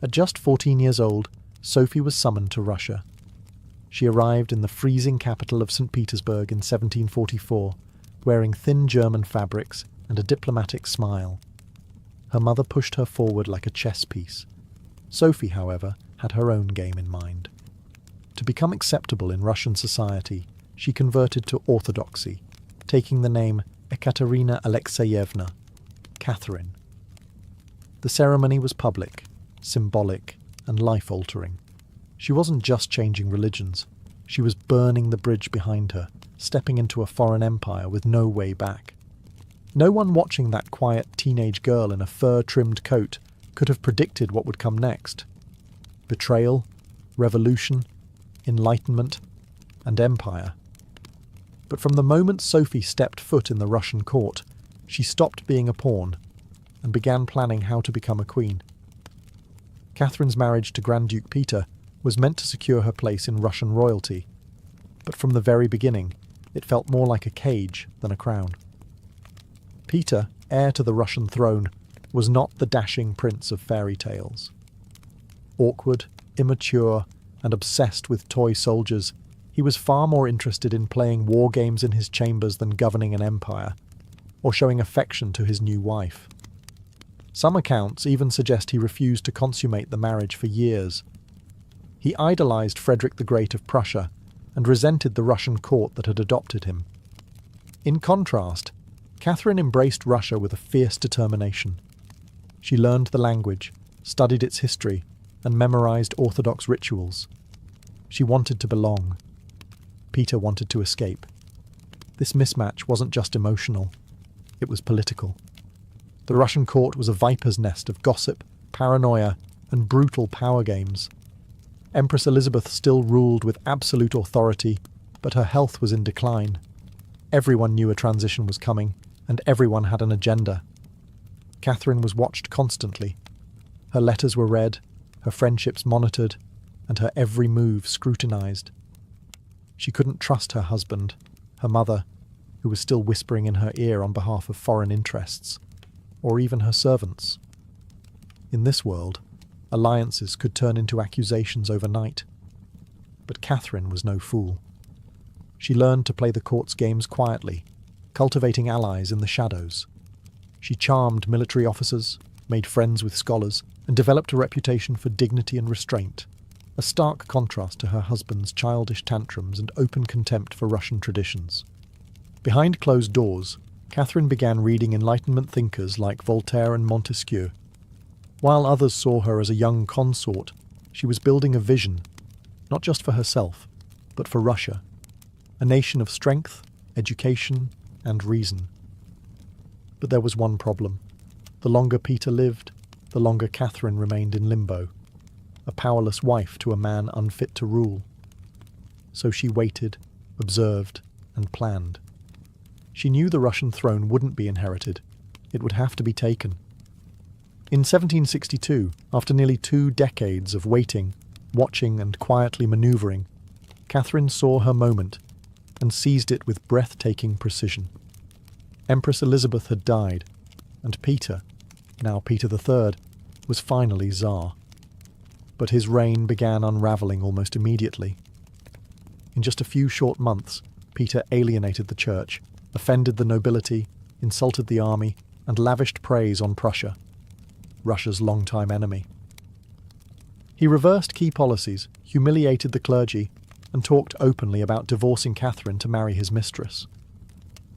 At just 14 years old, Sophie was summoned to Russia. She arrived in the freezing capital of St. Petersburg in 1744, wearing thin German fabrics and a diplomatic smile. Her mother pushed her forward like a chess piece. Sophie, however, had her own game in mind. To become acceptable in Russian society, she converted to Orthodoxy, taking the name Ekaterina Alexeyevna, Catherine. The ceremony was public, symbolic, and life-altering. She wasn't just changing religions. She was burning the bridge behind her, stepping into a foreign empire with no way back. No one watching that quiet teenage girl in a fur-trimmed coat could have predicted what would come next. Betrayal, revolution, enlightenment, and empire. But from the moment Sophie stepped foot in the Russian court, she stopped being a pawn and began planning how to become a queen. Catherine's marriage to Grand Duke Peter was meant to secure her place in Russian royalty, but from the very beginning, it felt more like a cage than a crown. Peter, heir to the Russian throne, was not the dashing prince of fairy tales. Awkward, immature, and obsessed with toy soldiers, he was far more interested in playing war games in his chambers than governing an empire, or showing affection to his new wife. Some accounts even suggest he refused to consummate the marriage for years. He idolized Frederick the Great of Prussia and resented the Russian court that had adopted him. In contrast, Catherine embraced Russia with a fierce determination. She learned the language, studied its history, and memorized Orthodox rituals. She wanted to belong. Peter wanted to escape. This mismatch wasn't just emotional, it was political. The Russian court was a viper's nest of gossip, paranoia, and brutal power games. Empress Elizabeth still ruled with absolute authority, but her health was in decline. Everyone knew a transition was coming, and everyone had an agenda. Catherine was watched constantly. Her letters were read, her friendships monitored, and her every move scrutinized. She couldn't trust her husband, her mother, who was still whispering in her ear on behalf of foreign interests, or even her servants. In this world, alliances could turn into accusations overnight. But Catherine was no fool. She learned to play the court's games quietly, cultivating allies in the shadows. She charmed military officers, made friends with scholars, and developed a reputation for dignity and restraint, a stark contrast to her husband's childish tantrums and open contempt for Russian traditions. Behind closed doors, Catherine began reading Enlightenment thinkers like Voltaire and Montesquieu. While others saw her as a young consort, she was building a vision, not just for herself, but for Russia, a nation of strength, education, and reason. But there was one problem. The longer Peter lived, the longer Catherine remained in limbo, a powerless wife to a man unfit to rule. So she waited, observed, and planned. She knew the Russian throne wouldn't be inherited. It would have to be taken. In 1762, after nearly 2 decades of waiting, watching, and quietly manoeuvring, Catherine saw her moment and seized it with breathtaking precision. Empress Elizabeth had died, and Peter, now Peter III, was finally Tsar. But his reign began unravelling almost immediately. In just a few short months, Peter alienated the church, offended the nobility, insulted the army, and lavished praise on Prussia, Russia's longtime enemy. He reversed key policies, humiliated the clergy, and talked openly about divorcing Catherine to marry his mistress.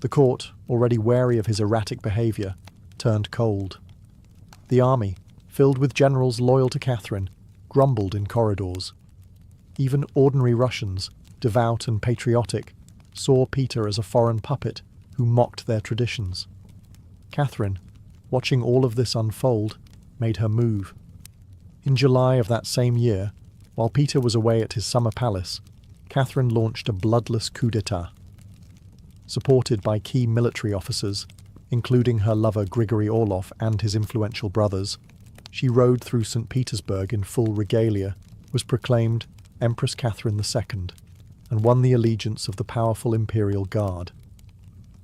The court, already wary of his erratic behaviour, turned cold. The army, filled with generals loyal to Catherine, grumbled in corridors. Even ordinary Russians, devout and patriotic, saw Peter as a foreign puppet who mocked their traditions. Catherine, watching all of this unfold, made her move. In July of that same year, while Peter was away at his summer palace, Catherine launched a bloodless coup d'etat. Supported by key military officers, including her lover Grigory Orlov and his influential brothers, she rode through St. Petersburg in full regalia, was proclaimed Empress Catherine II, and won the allegiance of the powerful Imperial Guard.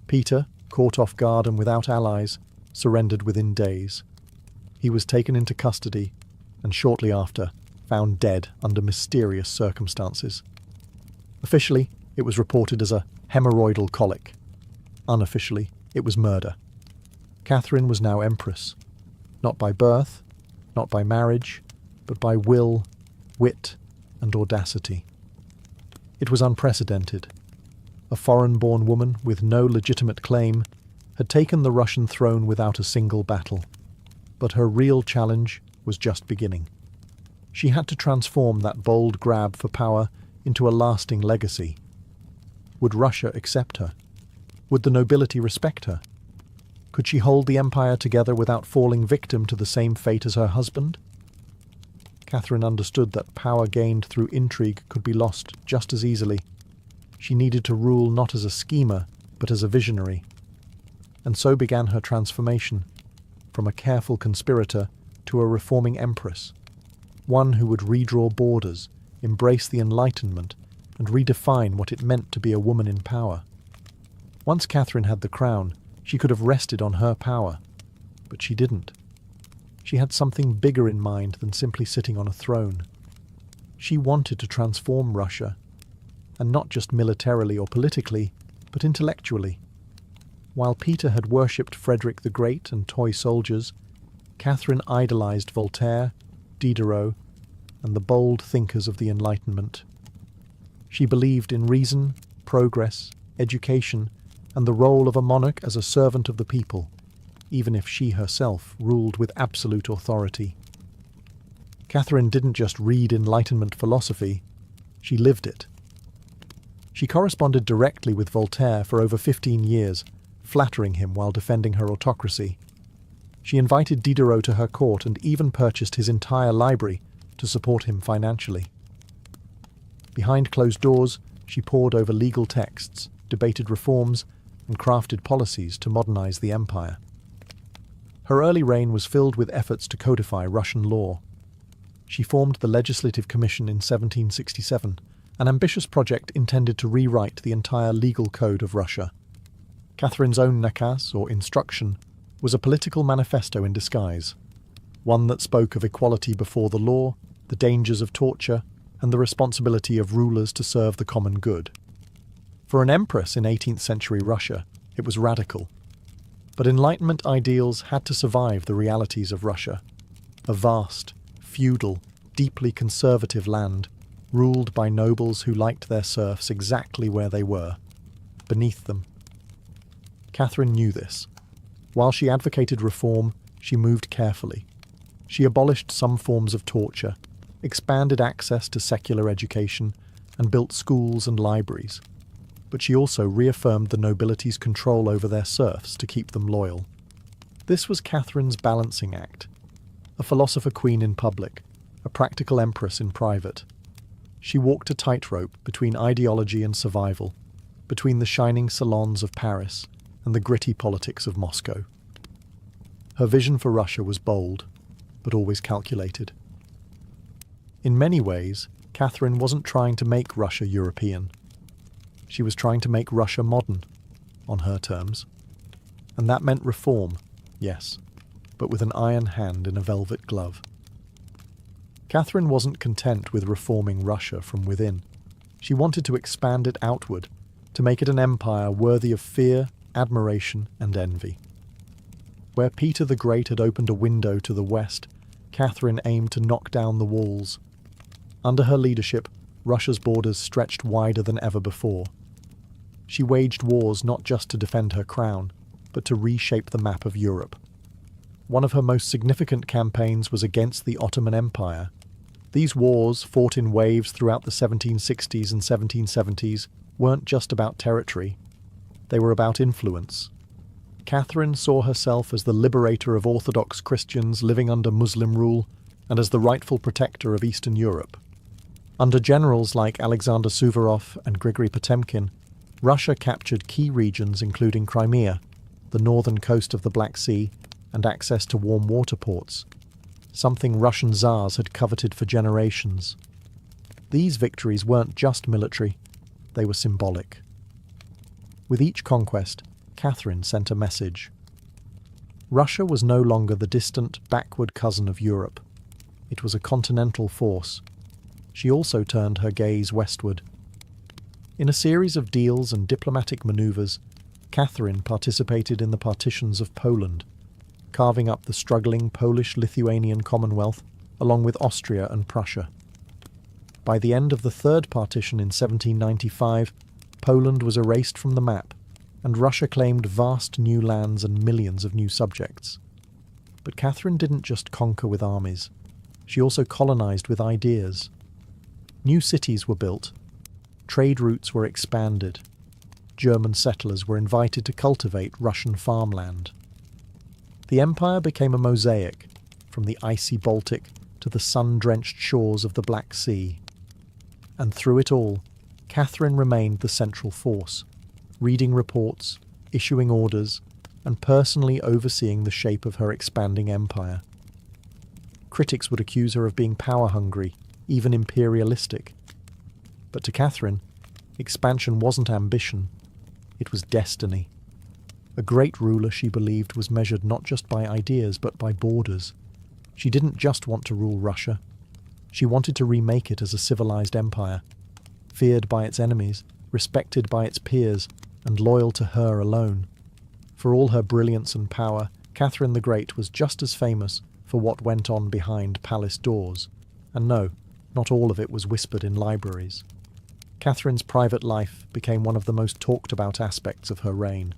Peter, caught off guard and without allies, surrendered within days. He was taken into custody, and shortly after, found dead under mysterious circumstances. Officially, it was reported as a hemorrhoidal colic. Unofficially, it was murder. Catherine was now empress, not by birth, not by marriage, but by will, wit, and audacity. It was unprecedented. A foreign-born woman with no legitimate claim had taken the Russian throne without a single battle. But her real challenge was just beginning. She had to transform that bold grab for power into a lasting legacy. Would Russia accept her? Would the nobility respect her? Could she hold the empire together without falling victim to the same fate as her husband? Catherine understood that power gained through intrigue could be lost just as easily. She needed to rule not as a schemer, but as a visionary. And so began her transformation, from a careful conspirator to a reforming empress, one who would redraw borders, embrace the Enlightenment, and redefine what it meant to be a woman in power. Once Catherine had the crown, she could have rested on her power, but she didn't. She had something bigger in mind than simply sitting on a throne. She wanted to transform Russia, and not just militarily or politically, but intellectually. While Peter had worshipped Frederick the Great and toy soldiers, Catherine idolized Voltaire, Diderot, and the bold thinkers of the Enlightenment. She believed in reason, progress, education, and the role of a monarch as a servant of the people, even if she herself ruled with absolute authority. Catherine didn't just read Enlightenment philosophy, she lived it. She corresponded directly with Voltaire for over 15 years, flattering him while defending her autocracy. She invited Diderot to her court and even purchased his entire library to support him financially. Behind closed doors, she pored over legal texts, debated reforms, and crafted policies to modernize the empire. Her early reign was filled with efforts to codify Russian law. She formed the Legislative Commission in 1767, an ambitious project intended to rewrite the entire legal code of Russia. Catherine's own nakaz, or instruction, was a political manifesto in disguise, one that spoke of equality before the law, the dangers of torture, and the responsibility of rulers to serve the common good. For an empress in 18th century Russia, it was radical. But Enlightenment ideals had to survive the realities of Russia, a vast, feudal, deeply conservative land, ruled by nobles who liked their serfs exactly where they were, beneath them. Catherine knew this. While she advocated reform, she moved carefully. She abolished some forms of torture, expanded access to secular education, and built schools and libraries. But she also reaffirmed the nobility's control over their serfs to keep them loyal. This was Catherine's balancing act, a philosopher queen in public, a practical empress in private. She walked a tightrope between ideology and survival, between the shining salons of Paris and the gritty politics of Moscow. Her vision for Russia was bold, but always calculated. In many ways, Catherine wasn't trying to make Russia European. She was trying to make Russia modern, on her terms. And that meant reform, yes, but with an iron hand in a velvet glove. Catherine wasn't content with reforming Russia from within. She wanted to expand it outward, to make it an empire worthy of fear, admiration, and envy. Where Peter the Great had opened a window to the west, Catherine aimed to knock down the walls. Under her leadership, Russia's borders stretched wider than ever before. She waged wars not just to defend her crown, but to reshape the map of Europe. One of her most significant campaigns was against the Ottoman Empire. These wars, fought in waves throughout the 1760s and 1770s, weren't just about territory. They were about influence. Catherine saw herself as the liberator of Orthodox Christians living under Muslim rule and as the rightful protector of Eastern Europe. Under generals like Alexander Suvorov and Grigory Potemkin, Russia captured key regions including Crimea, the northern coast of the Black Sea, and access to warm water ports, something Russian Tsars had coveted for generations. These victories weren't just military, they were symbolic. With each conquest, Catherine sent a message. Russia was no longer the distant, backward cousin of Europe. It was a continental force. She also turned her gaze westward. In a series of deals and diplomatic maneuvers, Catherine participated in the partitions of Poland, carving up the struggling Polish-Lithuanian Commonwealth along with Austria and Prussia. By the end of the Third Partition in 1795, Poland was erased from the map, and Russia claimed vast new lands and millions of new subjects. But Catherine didn't just conquer with armies. She also colonized with ideas. New cities were built. Trade routes were expanded. German settlers were invited to cultivate Russian farmland. The empire became a mosaic, from the icy Baltic to the sun-drenched shores of the Black Sea. And through it all, Catherine remained the central force, reading reports, issuing orders, and personally overseeing the shape of her expanding empire. Critics would accuse her of being power-hungry, even imperialistic. But to Catherine, expansion wasn't ambition, it was destiny. A great ruler, she believed, was measured not just by ideas but by borders. She didn't just want to rule Russia. She wanted to remake it as a civilized empire, feared by its enemies, respected by its peers, and loyal to her alone. For all her brilliance and power, Catherine the Great was just as famous for what went on behind palace doors. And no, not all of it was whispered in libraries. Catherine's private life became one of the most talked about aspects of her reign.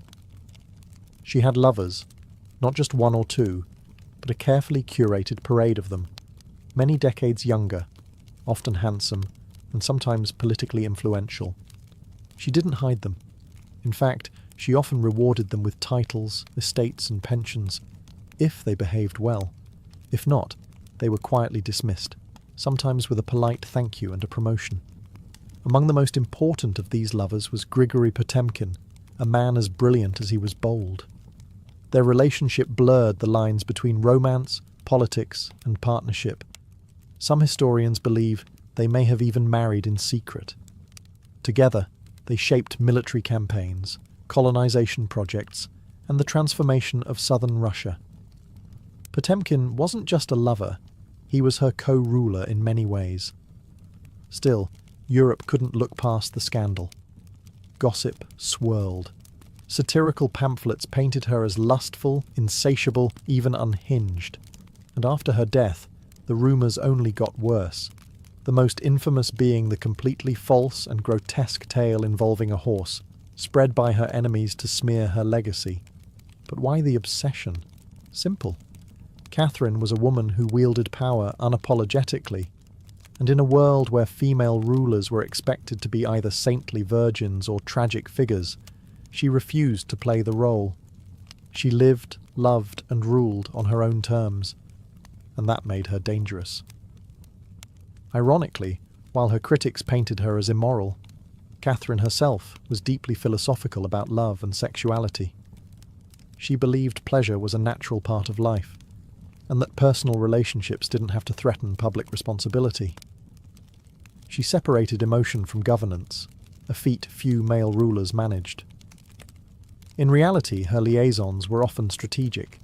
She had lovers, not just one or two, but a carefully curated parade of them, many decades younger, often handsome, and sometimes politically influential. She didn't hide them. In fact, she often rewarded them with titles, estates, and pensions, if they behaved well. If not, they were quietly dismissed, sometimes with a polite thank you and a promotion. Among the most important of these lovers was Grigory Potemkin, a man as brilliant as he was bold. Their relationship blurred the lines between romance, politics, and partnership. Some historians believe they may have even married in secret. Together, they shaped military campaigns, colonization projects, and the transformation of southern Russia. Potemkin wasn't just a lover, he was her co-ruler in many ways. Still, Europe couldn't look past the scandal. Gossip swirled. Satirical pamphlets painted her as lustful, insatiable, even unhinged. And after her death, the rumours only got worse, the most infamous being the completely false and grotesque tale involving a horse, spread by her enemies to smear her legacy. But why the obsession? Simple. Catherine was a woman who wielded power unapologetically, and in a world where female rulers were expected to be either saintly virgins or tragic figures, she refused to play the role. She lived, loved, and ruled on her own terms, and that made her dangerous. Ironically, while her critics painted her as immoral, Catherine herself was deeply philosophical about love and sexuality. She believed pleasure was a natural part of life, and that personal relationships didn't have to threaten public responsibility. She separated emotion from governance, a feat few male rulers managed. In reality, her liaisons were often strategic.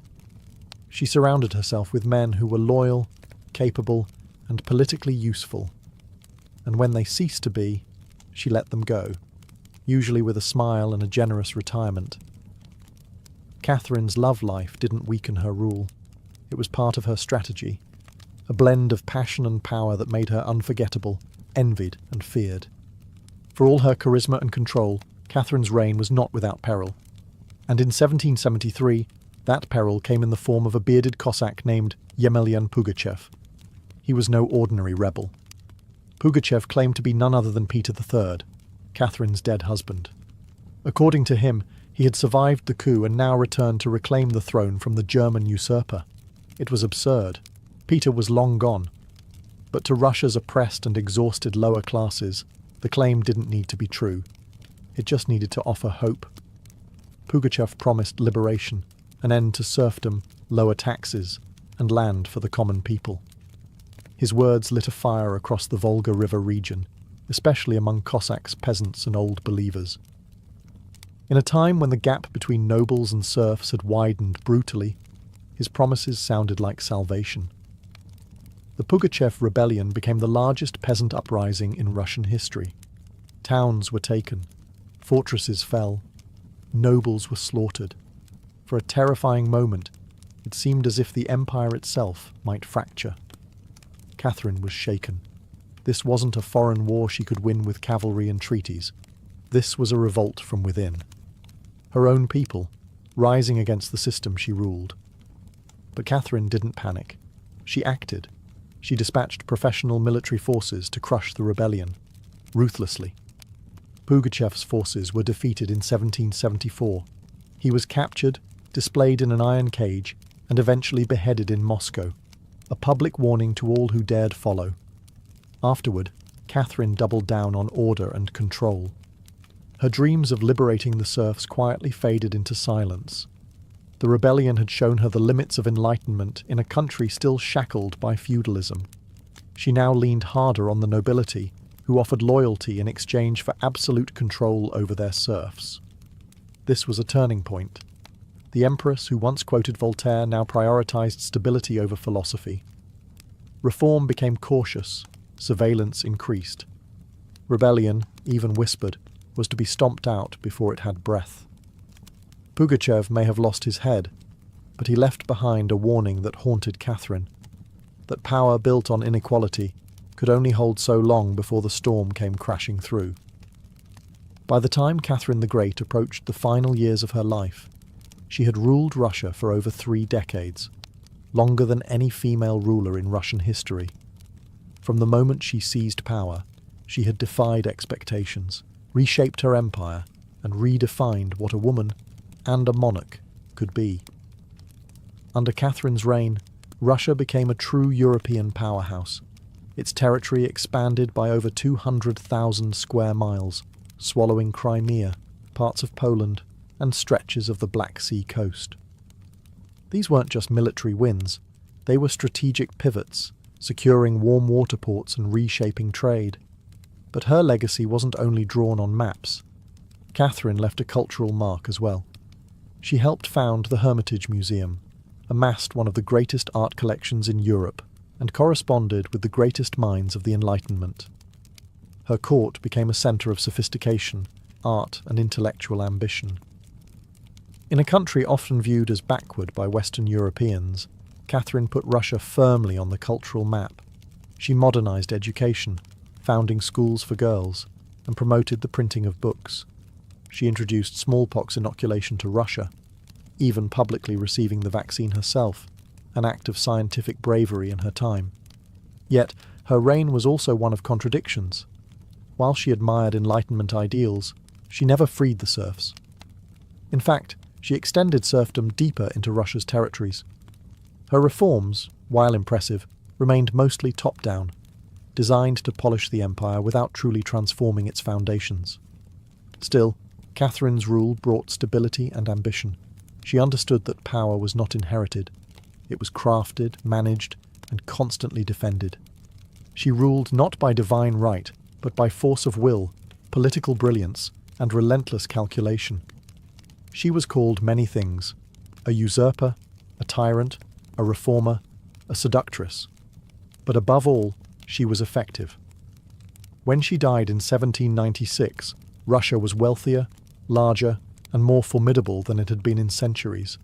She surrounded herself with men who were loyal, capable, and politically useful. And when they ceased to be, she let them go, usually with a smile and a generous retirement. Catherine's love life didn't weaken her rule. It was part of her strategy, a blend of passion and power that made her unforgettable, envied and feared. For all her charisma and control, Catherine's reign was not without peril. And in 1773, that peril came in the form of a bearded Cossack named Yemelyan Pugachev. He was no ordinary rebel. Pugachev claimed to be none other than Peter III, Catherine's dead husband. According to him, he had survived the coup and now returned to reclaim the throne from the German usurper. It was absurd. Peter was long gone. But to Russia's oppressed and exhausted lower classes, the claim didn't need to be true. It just needed to offer hope. Pugachev promised liberation, an end to serfdom, lower taxes, and land for the common people. His words lit a fire across the Volga River region, especially among Cossacks, peasants, and old believers. In a time when the gap between nobles and serfs had widened brutally, his promises sounded like salvation. The Pugachev rebellion became the largest peasant uprising in Russian history. Towns were taken, fortresses fell, Nobles were slaughtered. For a terrifying moment, it seemed as if the empire itself might fracture. Catherine was shaken. This wasn't a foreign war she could win with cavalry and treaties. This was a revolt from within. Her own people, rising against the system she ruled. But Catherine didn't panic. She acted. She dispatched professional military forces to crush the rebellion, ruthlessly. Pugachev's forces were defeated in 1774. He was captured, displayed in an iron cage, and eventually beheaded in Moscow, a public warning to all who dared follow. Afterward, Catherine doubled down on order and control. Her dreams of liberating the serfs quietly faded into silence. The rebellion had shown her the limits of enlightenment in a country still shackled by feudalism. She now leaned harder on the nobility, who offered loyalty in exchange for absolute control over their serfs. This was a turning point. The empress who once quoted Voltaire now prioritized stability over philosophy. Reform became cautious, surveillance increased. Rebellion, even whispered, was to be stomped out before it had breath. Pugachev may have lost his head, but he left behind a warning that haunted Catherine, that power built on inequality could only hold so long before the storm came crashing through. By the time Catherine the Great approached the final years of her life, she had ruled Russia for over 3 decades, longer than any female ruler in Russian history. From the moment she seized power, she had defied expectations, reshaped her empire, and redefined what a woman and a monarch could be. Under Catherine's reign, Russia became a true European powerhouse. Its territory expanded by over 200,000 square miles, swallowing Crimea, parts of Poland, and stretches of the Black Sea coast. These weren't just military wins, they were strategic pivots, securing warm water ports and reshaping trade. But her legacy wasn't only drawn on maps. Catherine left a cultural mark as well. She helped found the Hermitage Museum, amassed one of the greatest art collections in Europe, and corresponded with the greatest minds of the Enlightenment. Her court became a centre of sophistication, art, and intellectual ambition. In a country often viewed as backward by Western Europeans, Catherine put Russia firmly on the cultural map. She modernised education, founding schools for girls, and promoted the printing of books. She introduced smallpox inoculation to Russia, even publicly receiving the vaccine herself, an act of scientific bravery in her time. Yet, her reign was also one of contradictions. While she admired Enlightenment ideals, she never freed the serfs. In fact, she extended serfdom deeper into Russia's territories. Her reforms, while impressive, remained mostly top-down, designed to polish the empire without truly transforming its foundations. Still, Catherine's rule brought stability and ambition. She understood that power was not inherited. It was crafted, managed, and constantly defended. She ruled not by divine right, but by force of will, political brilliance, and relentless calculation. She was called many things: a usurper, a tyrant, a reformer, a seductress. But above all, she was effective. When she died in 1796, Russia was wealthier, larger, and more formidable than it had been in centuries.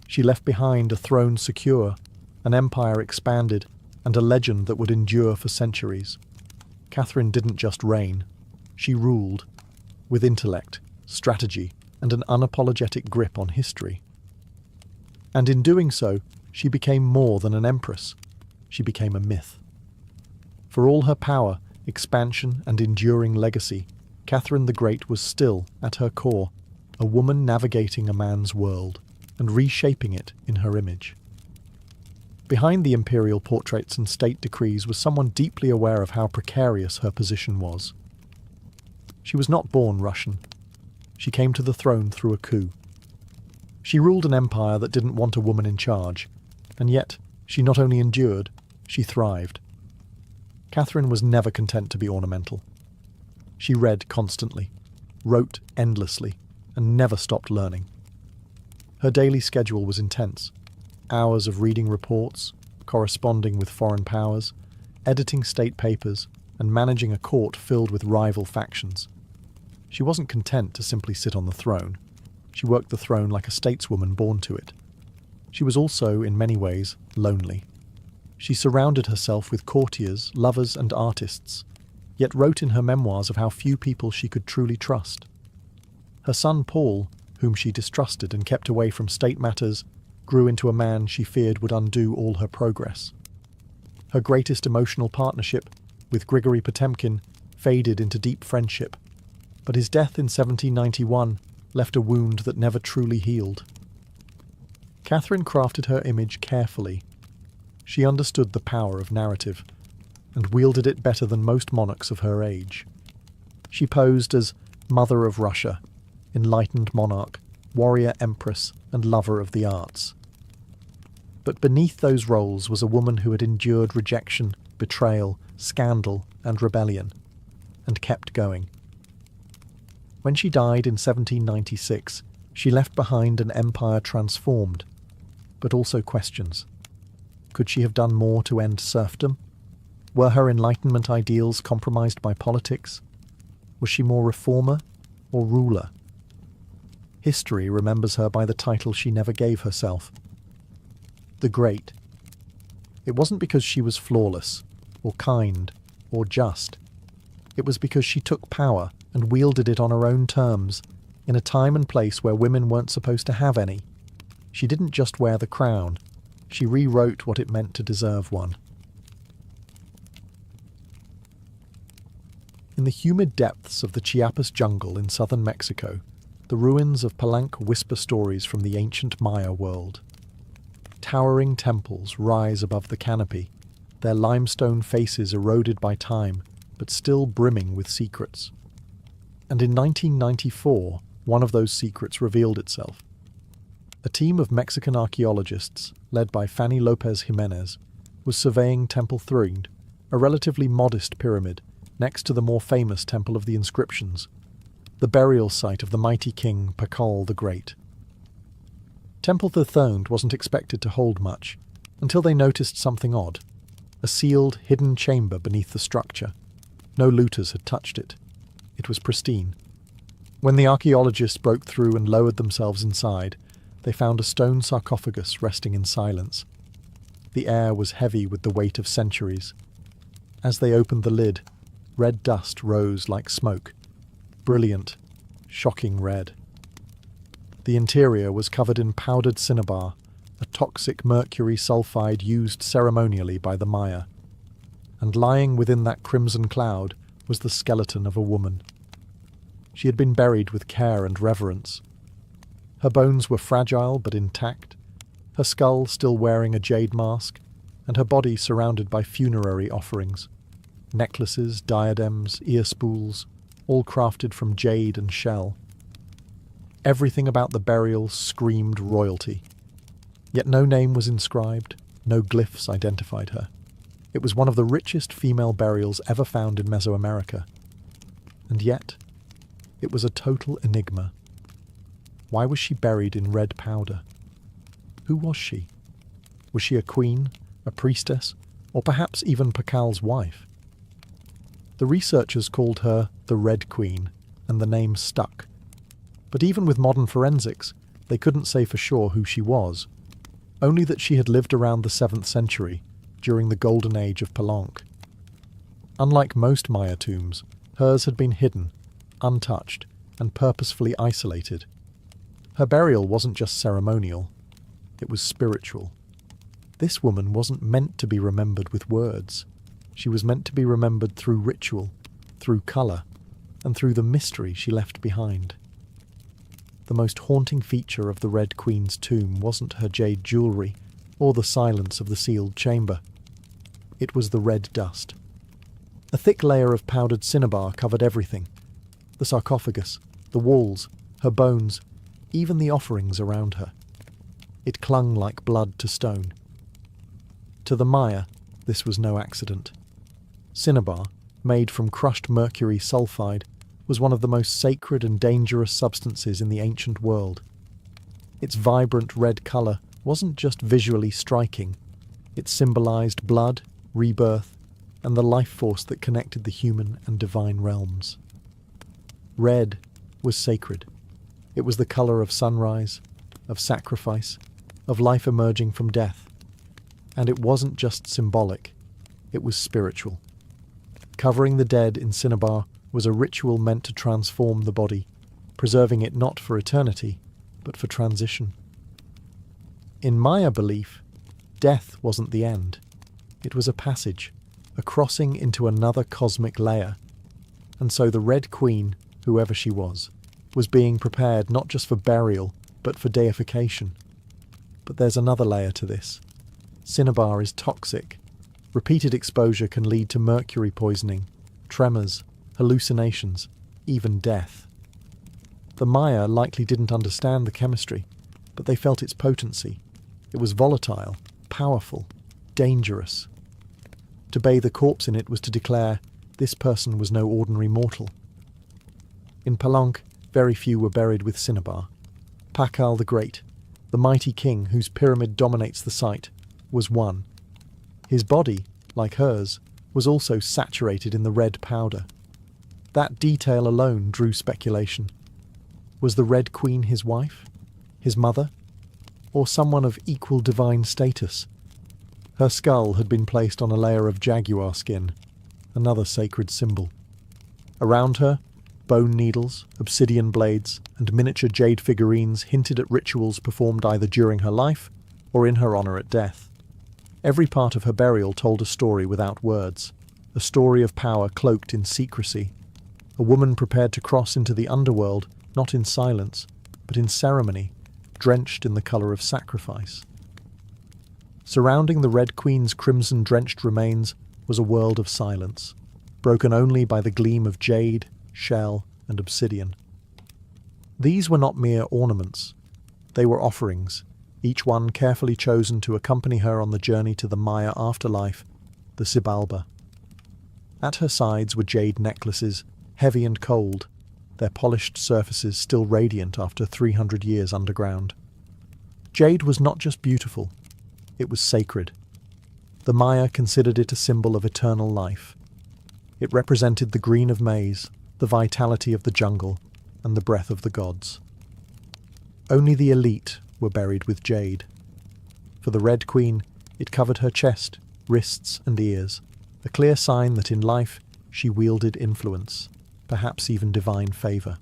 She left behind a throne secure, an empire expanded, and a legend that would endure for centuries. Catherine didn't just reign, she ruled, with intellect, strategy, and an unapologetic grip on history. And in doing so, she became more than an empress. She became a myth. For all her power, expansion, and enduring legacy, Catherine the Great was still, at her core, a woman navigating a man's world and reshaping it in her image. Behind the imperial portraits and state decrees was someone deeply aware of how precarious her position was. She was not born Russian. She came to the throne through a coup. She ruled an empire that didn't want a woman in charge, and yet she not only endured, she thrived. Catherine was never content to be ornamental. She read constantly, wrote endlessly, and never stopped learning. Her daily schedule was intense. Hours of reading reports, corresponding with foreign powers, editing state papers, and managing a court filled with rival factions. She wasn't content to simply sit on the throne. She worked the throne like a stateswoman born to it. She was also, in many ways, lonely. She surrounded herself with courtiers, lovers, and artists, yet wrote in her memoirs of how few people she could truly trust. Her son Paul, whom she distrusted and kept away from state matters, grew into a man she feared would undo all her progress. Her greatest emotional partnership, with Grigory Potemkin, faded into deep friendship, but his death in 1791 left a wound that never truly healed. Catherine crafted her image carefully. She understood the power of narrative, and wielded it better than most monarchs of her age. She posed as Mother of Russia, enlightened monarch, warrior empress, and lover of the arts. But beneath those roles was a woman who had endured rejection, betrayal, scandal, and rebellion, and kept going. When she died in 1796, she left behind an empire transformed, but also questions. Could she have done more to end serfdom? Were her Enlightenment ideals compromised by politics? Was she more reformer or ruler? History remembers her by the title she never gave herself, the Great. It wasn't because she was flawless, or kind, or just. It was because she took power and wielded it on her own terms, in a time and place where women weren't supposed to have any. She didn't just wear the crown, she rewrote what it meant to deserve one. In the humid depths of the Chiapas jungle in southern Mexico, the ruins of Palenque whisper stories from the ancient Maya world. Towering temples rise above the canopy, their limestone faces eroded by time, but still brimming with secrets. And in 1994, one of those secrets revealed itself. A team of Mexican archaeologists, led by Fanny Lopez Jimenez, was surveying Temple 3, a relatively modest pyramid, next to the more famous Temple of the Inscriptions, the burial site of the mighty king Pakal the Great. Temple 3 wasn't expected to hold much, until they noticed something odd, a sealed, hidden chamber beneath the structure. No looters had touched it. It was pristine. When the archaeologists broke through and lowered themselves inside, they found a stone sarcophagus resting in silence. The air was heavy with the weight of centuries. As they opened the lid, red dust rose like smoke. Brilliant, shocking red. The interior was covered in powdered cinnabar, a toxic mercury sulfide used ceremonially by the Maya. And lying within that crimson cloud was the skeleton of a woman. She had been buried with care and reverence. Her bones were fragile but intact, her skull still wearing a jade mask, and her body surrounded by funerary offerings. Necklaces, diadems, ear spools, all crafted from jade and shell. Everything about the burial screamed royalty. Yet no name was inscribed, no glyphs identified her. It was one of the richest female burials ever found in Mesoamerica. And yet, it was a total enigma. Why was she buried in red powder? Who was she? Was she a queen, a priestess, or perhaps even Pakal's wife? The researchers called her the Red Queen, and the name stuck. But even with modern forensics, they couldn't say for sure who she was, only that she had lived around the 7th century, during the golden age of Palenque. Unlike most Maya tombs, hers had been hidden, untouched, and purposefully isolated. Her burial wasn't just ceremonial, it was spiritual. This woman wasn't meant to be remembered with words. She was meant to be remembered through ritual, through colour, and through the mystery she left behind. The most haunting feature of the Red Queen's tomb wasn't her jade jewellery, or the silence of the sealed chamber. It was the red dust. A thick layer of powdered cinnabar covered everything. The sarcophagus, the walls, her bones, even the offerings around her. It clung like blood to stone. To the Maya, this was no accident. Cinnabar, made from crushed mercury sulfide, was one of the most sacred and dangerous substances in the ancient world. Its vibrant red colour wasn't just visually striking, it symbolised blood, rebirth, and the life force that connected the human and divine realms. Red was sacred. It was the color of sunrise, of sacrifice, of life emerging from death. And it wasn't just symbolic, it was spiritual. Covering the dead in cinnabar was a ritual meant to transform the body, preserving it not for eternity, but for transition. In Maya belief, death wasn't the end. It was a passage, a crossing into another cosmic layer. And so the Red Queen, whoever she was being prepared not just for burial, but for deification. But there's another layer to this. Cinnabar is toxic. Repeated exposure can lead to mercury poisoning, tremors, hallucinations, even death. The Maya likely didn't understand the chemistry, but they felt its potency. It was volatile, powerful, dangerous. To bathe a corpse in it was to declare this person was no ordinary mortal. In Palenque, very few were buried with cinnabar. Pakal the Great, the mighty king whose pyramid dominates the site, was one. His body, like hers, was also saturated in the red powder. That detail alone drew speculation. Was the Red Queen his wife, his mother, or someone of equal divine status? Her skull had been placed on a layer of jaguar skin, another sacred symbol. Around her, bone needles, obsidian blades, and miniature jade figurines hinted at rituals performed either during her life or in her honor at death. Every part of her burial told a story without words, a story of power cloaked in secrecy, a woman prepared to cross into the underworld, not in silence, but in ceremony, drenched in the color of sacrifice. Surrounding the Red Queen's crimson-drenched remains was a world of silence, broken only by the gleam of jade, shell, and obsidian. These were not mere ornaments. They were offerings, each one carefully chosen to accompany her on the journey to the Maya afterlife, the Xibalba. At her sides were jade necklaces, heavy and cold, their polished surfaces still radiant after 300 years underground. Jade was not just beautiful, it was sacred. The Maya considered it a symbol of eternal life. It represented the green of maize, the vitality of the jungle, and the breath of the gods. Only the elite were buried with jade. For the Red Queen, it covered her chest, wrists, and ears, a clear sign that in life she wielded influence, perhaps even divine favour.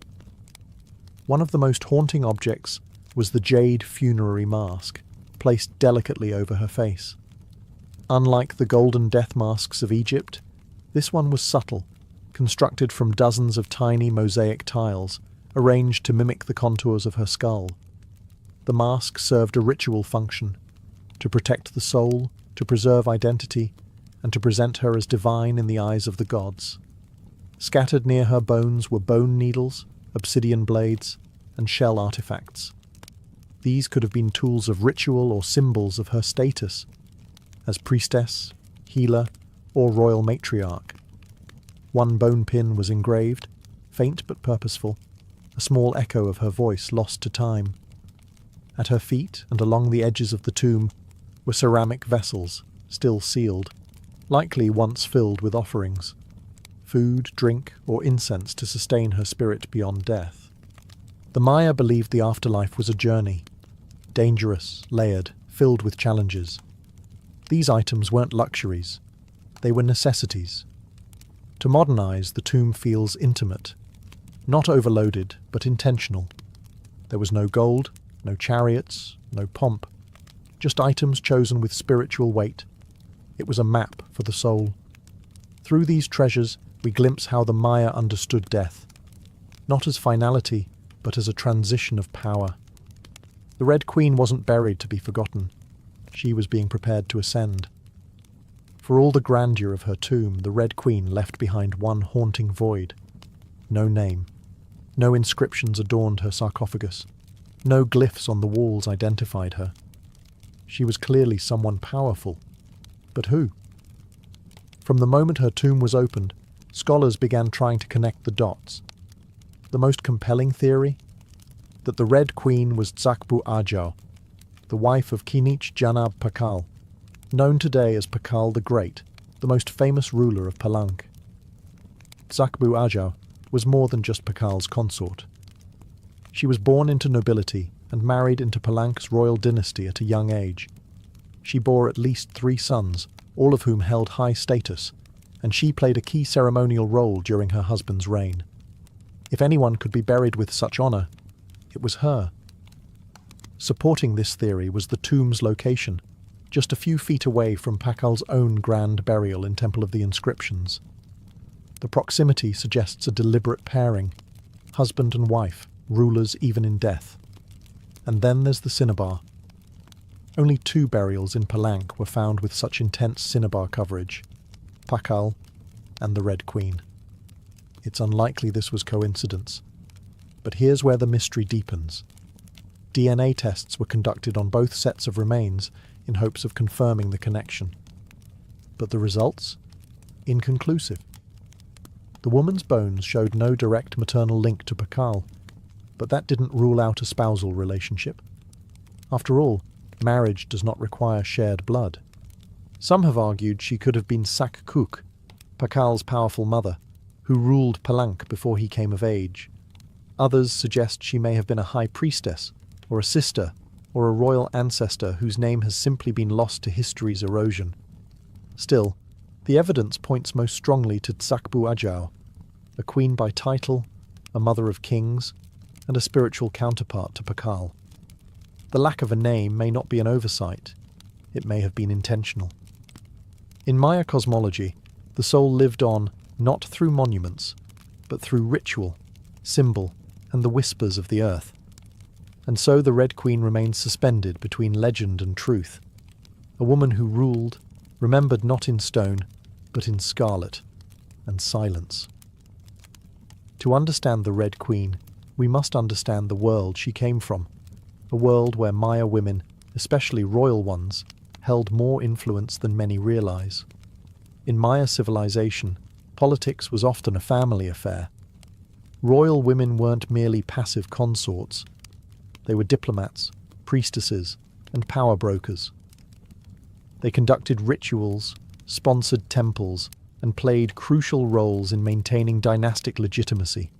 One of the most haunting objects was the jade funerary mask, placed delicately over her face. Unlike the golden death masks of Egypt, this one was subtle, constructed from dozens of tiny mosaic tiles, arranged to mimic the contours of her skull. The mask served a ritual function, to protect the soul, to preserve identity, and to present her as divine in the eyes of the gods. Scattered near her bones were bone needles, obsidian blades, and shell artifacts. These could have been tools of ritual or symbols of her status, as priestess, healer, or royal matriarch. One bone pin was engraved, faint but purposeful, a small echo of her voice lost to time. At her feet and along the edges of the tomb were ceramic vessels, still sealed, likely once filled with offerings, food, drink, or incense to sustain her spirit beyond death. The Maya believed the afterlife was a journey, dangerous, layered, filled with challenges. These items weren't luxuries, they were necessities. To modernize, the tomb feels intimate, not overloaded, but intentional. There was no gold, no chariots, no pomp, just items chosen with spiritual weight. It was a map for the soul. Through these treasures, we glimpse how the Maya understood death, not as finality, but as a transition of power. The Red Queen wasn't buried to be forgotten. She was being prepared to ascend. For all the grandeur of her tomb, the Red Queen left behind one haunting void. No name. No inscriptions adorned her sarcophagus. No glyphs on the walls identified her. She was clearly someone powerful. But who? From the moment her tomb was opened, scholars began trying to connect the dots. The most compelling theory? That the Red Queen was Zakbu Ajau, the wife of Kinich Janab Pakal, known today as Pakal the Great, the most famous ruler of Palenque. Zakbu Ajau was more than just Pakal's consort. She was born into nobility and married into Palank's royal dynasty at a young age. She bore at least 3 sons, all of whom held high status, and she played a key ceremonial role during her husband's reign. If anyone could be buried with such honor, it was her. Supporting this theory was the tomb's location, just a few feet away from Pakal's own grand burial in Temple of the Inscriptions. The proximity suggests a deliberate pairing, husband and wife, rulers even in death. And then there's the cinnabar. Only 2 burials in Palank were found with such intense cinnabar coverage, Pakal and the Red Queen. It's unlikely this was coincidence. But here's where the mystery deepens. DNA tests were conducted on both sets of remains in hopes of confirming the connection. But the results? Inconclusive. The woman's bones showed no direct maternal link to Pakal, but that didn't rule out a spousal relationship. After all, marriage does not require shared blood. Some have argued she could have been Sakkuk, Pakal's powerful mother, who ruled Palank before he came of age. Others suggest she may have been a high priestess, or a sister, or a royal ancestor whose name has simply been lost to history's erosion. Still, the evidence points most strongly to Tsakbu Ajau, a queen by title, a mother of kings, and a spiritual counterpart to Pakal. The lack of a name may not be an oversight. It may have been intentional. In Maya cosmology, the soul lived on not through monuments, but through ritual, symbol, and the whispers of the earth. And so the Red Queen remains suspended between legend and truth, a woman who ruled, remembered not in stone, but in scarlet and silence. To understand the Red Queen, we must understand the world she came from, a world where Maya women, especially royal ones, held more influence than many realize. In Maya civilization, politics was often a family affair. Royal women weren't merely passive consorts. They were diplomats, priestesses, and power brokers. They conducted rituals, sponsored temples, and played crucial roles in maintaining dynastic legitimacy.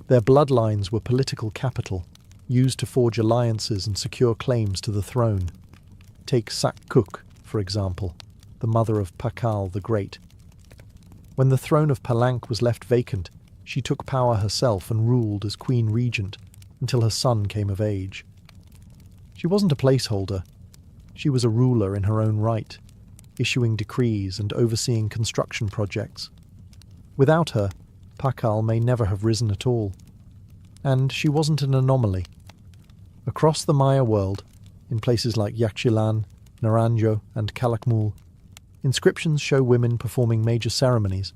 Their bloodlines were political capital, used to forge alliances and secure claims to the throne. Take Sakkuk, for example, the mother of Pakal the Great. When the throne of Palank was left vacant, she took power herself and ruled as queen regent until her son came of age. She wasn't a placeholder. She was a ruler in her own right, issuing decrees and overseeing construction projects. Without her, Pakal may never have risen at all. And she wasn't an anomaly. Across the Maya world, in places like Yaxchilan, Naranjo, and Calakmul, inscriptions show women performing major ceremonies,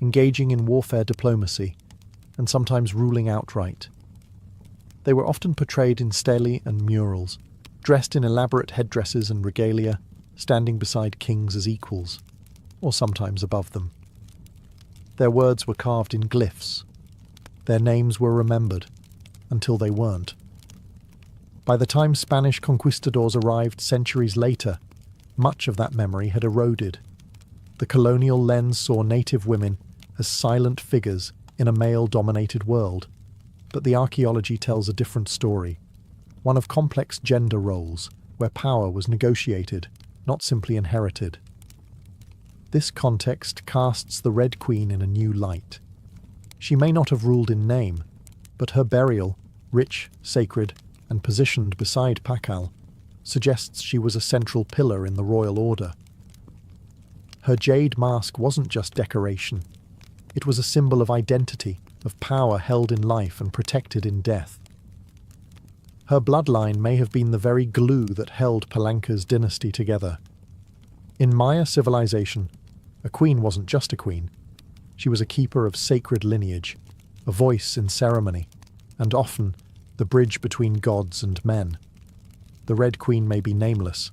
engaging in warfare diplomacy, and sometimes ruling outright. They were often portrayed in stelae and murals, dressed in elaborate headdresses and regalia, standing beside kings as equals, or sometimes above them. Their words were carved in glyphs. Their names were remembered, until they weren't. By the time Spanish conquistadors arrived centuries later, much of that memory had eroded. The colonial lens saw native women as silent figures in a male-dominated world, but the archaeology tells a different story, one of complex gender roles, where power was negotiated, not simply inherited. This context casts the Red Queen in a new light. She may not have ruled in name, but her burial, rich, sacred, and positioned beside Pakal, suggests she was a central pillar in the royal order. Her jade mask wasn't just decoration. It was a symbol of identity, of power held in life and protected in death. Her bloodline may have been the very glue that held Palanka's dynasty together. In Maya civilization, a queen wasn't just a queen. She was a keeper of sacred lineage, a voice in ceremony, and often the bridge between gods and men. The Red Queen may be nameless,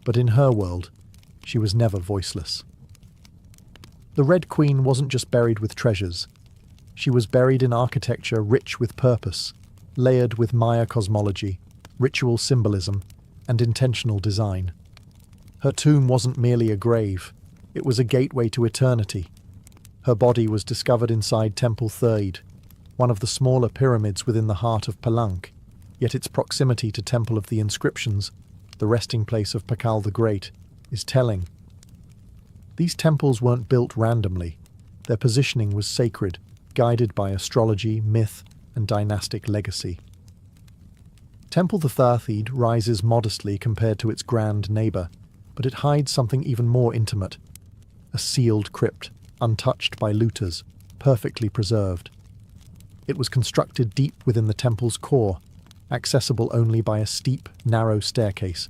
but in her world, she was never voiceless. The Red Queen wasn't just buried with treasures. She was buried in architecture rich with purpose, layered with Maya cosmology, ritual symbolism, and intentional design. Her tomb wasn't merely a grave, it was a gateway to eternity. Her body was discovered inside Temple Third, one of the smaller pyramids within the heart of Palenque, yet its proximity to Temple of the Inscriptions, the resting place of Pakal the Great, is telling. These temples weren't built randomly. Their positioning was sacred, guided by astrology, myth, and dynastic legacy. Temple the Thirthiid rises modestly compared to its grand neighbour, but it hides something even more intimate. A sealed crypt, untouched by looters, perfectly preserved. It was constructed deep within the temple's core, accessible only by a steep, narrow staircase.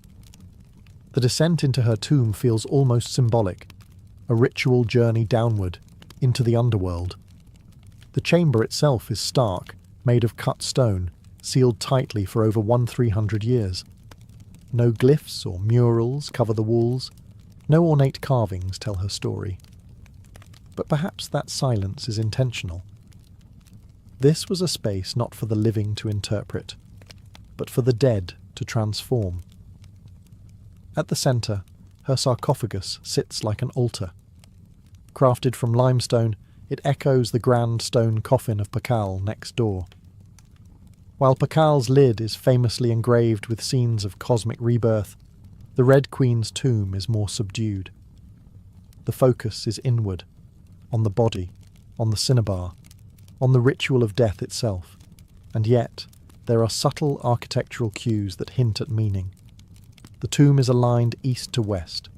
The descent into her tomb feels almost symbolic, a ritual journey downward, into the underworld. The chamber itself is stark, made of cut stone, sealed tightly for over 300 years. No glyphs or murals cover the walls, no ornate carvings tell her story. But perhaps that silence is intentional. This was a space not for the living to interpret, but for the dead to transform. At the centre, her sarcophagus sits like an altar. Crafted from limestone, it echoes the grand stone coffin of Pakal next door. While Pakal's lid is famously engraved with scenes of cosmic rebirth, the Red Queen's tomb is more subdued. The focus is inward, on the body, on the cinnabar, on the ritual of death itself, and yet there are subtle architectural cues that hint at meaning. The tomb is aligned east to west,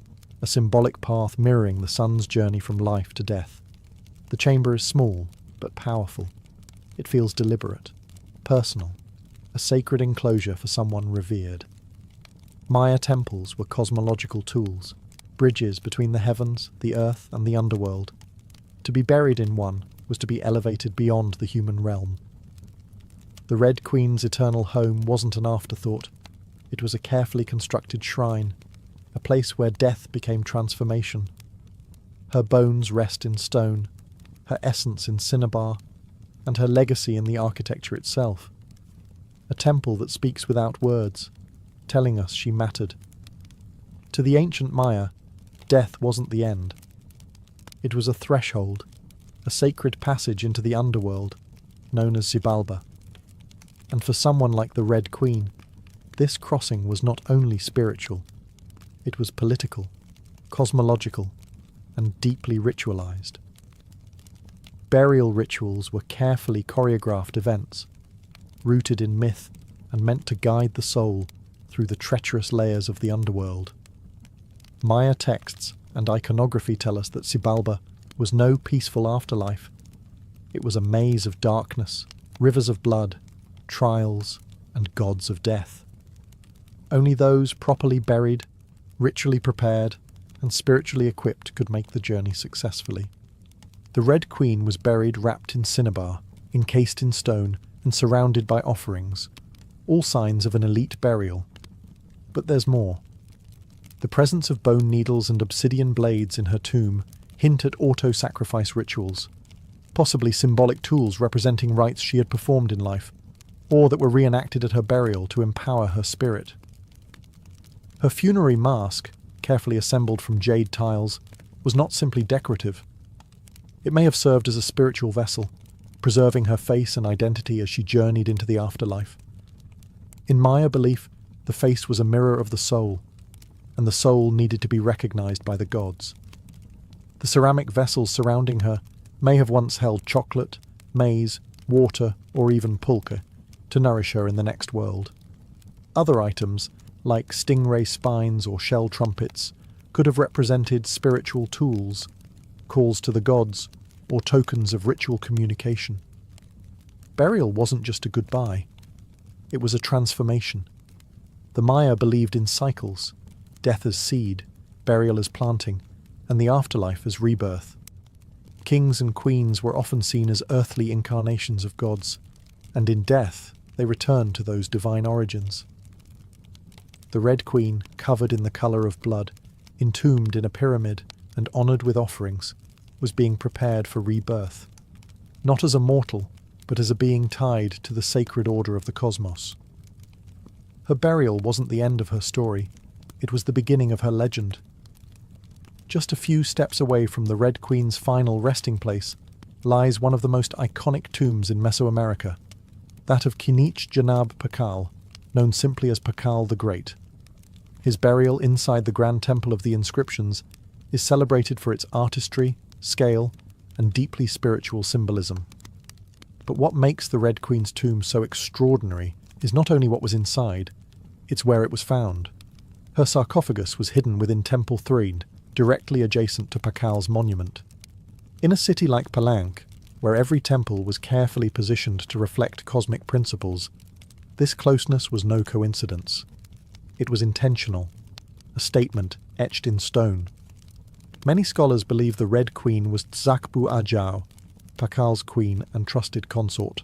a symbolic path mirroring the sun's journey from life to death. The chamber is small, but powerful. It feels deliberate, personal, a sacred enclosure for someone revered. Maya temples were cosmological tools, bridges between the heavens, the earth, and the underworld. To be buried in one was to be elevated beyond the human realm. The Red Queen's eternal home wasn't an afterthought. It was a carefully constructed shrine, a place where death became transformation. Her bones rest in stone, her essence in cinnabar, and her legacy in the architecture itself. A temple that speaks without words, telling us she mattered. To the ancient Maya, death wasn't the end. It was a threshold, a sacred passage into the underworld, known as Xibalba. And for someone like the Red Queen, this crossing was not only spiritual, it was political, cosmological, and deeply ritualized. Burial rituals were carefully choreographed events, rooted in myth and meant to guide the soul through the treacherous layers of the underworld. Maya texts and iconography tell us that Xibalba was no peaceful afterlife. It was a maze of darkness, rivers of blood, trials, and gods of death. Only those properly buried, ritually prepared, and spiritually equipped could make the journey successfully. The Red Queen was buried wrapped in cinnabar, encased in stone, and surrounded by offerings, all signs of an elite burial. But there's more. The presence of bone needles and obsidian blades in her tomb hint at auto-sacrifice rituals, possibly symbolic tools representing rites she had performed in life, or that were reenacted at her burial to empower her spirit. Her funerary mask, carefully assembled from jade tiles, was not simply decorative. It may have served as a spiritual vessel, preserving her face and identity as she journeyed into the afterlife. In Maya belief, the face was a mirror of the soul, and the soul needed to be recognized by the gods. The ceramic vessels surrounding her may have once held chocolate, maize, water, or even pulque, to nourish her in the next world. Other items, like stingray spines or shell trumpets, could have represented spiritual tools, calls to the gods, or tokens of ritual communication. Burial wasn't just a goodbye. It was a transformation. The Maya believed in cycles, death as seed, burial as planting, and the afterlife as rebirth. Kings and queens were often seen as earthly incarnations of gods, and in death they returned to those divine origins. The Red Queen, covered in the colour of blood, entombed in a pyramid and honoured with offerings, was being prepared for rebirth, not as a mortal, but as a being tied to the sacred order of the cosmos. Her burial wasn't the end of her story, it was the beginning of her legend. Just a few steps away from the Red Queen's final resting place, lies one of the most iconic tombs in Mesoamerica, that of Kinich Janab Pakal, known simply as Pakal the Great. His burial inside the Grand Temple of the Inscriptions is celebrated for its artistry, scale, and deeply spiritual symbolism. But what makes the Red Queen's tomb so extraordinary is not only what was inside, it's where it was found. Her sarcophagus was hidden within Temple 3, directly adjacent to Pakal's monument. In a city like Palenque, where every temple was carefully positioned to reflect cosmic principles, this closeness was no coincidence. It was intentional, a statement etched in stone. Many scholars believe the Red Queen was Tzakbu Ajao, Pakal's queen and trusted consort.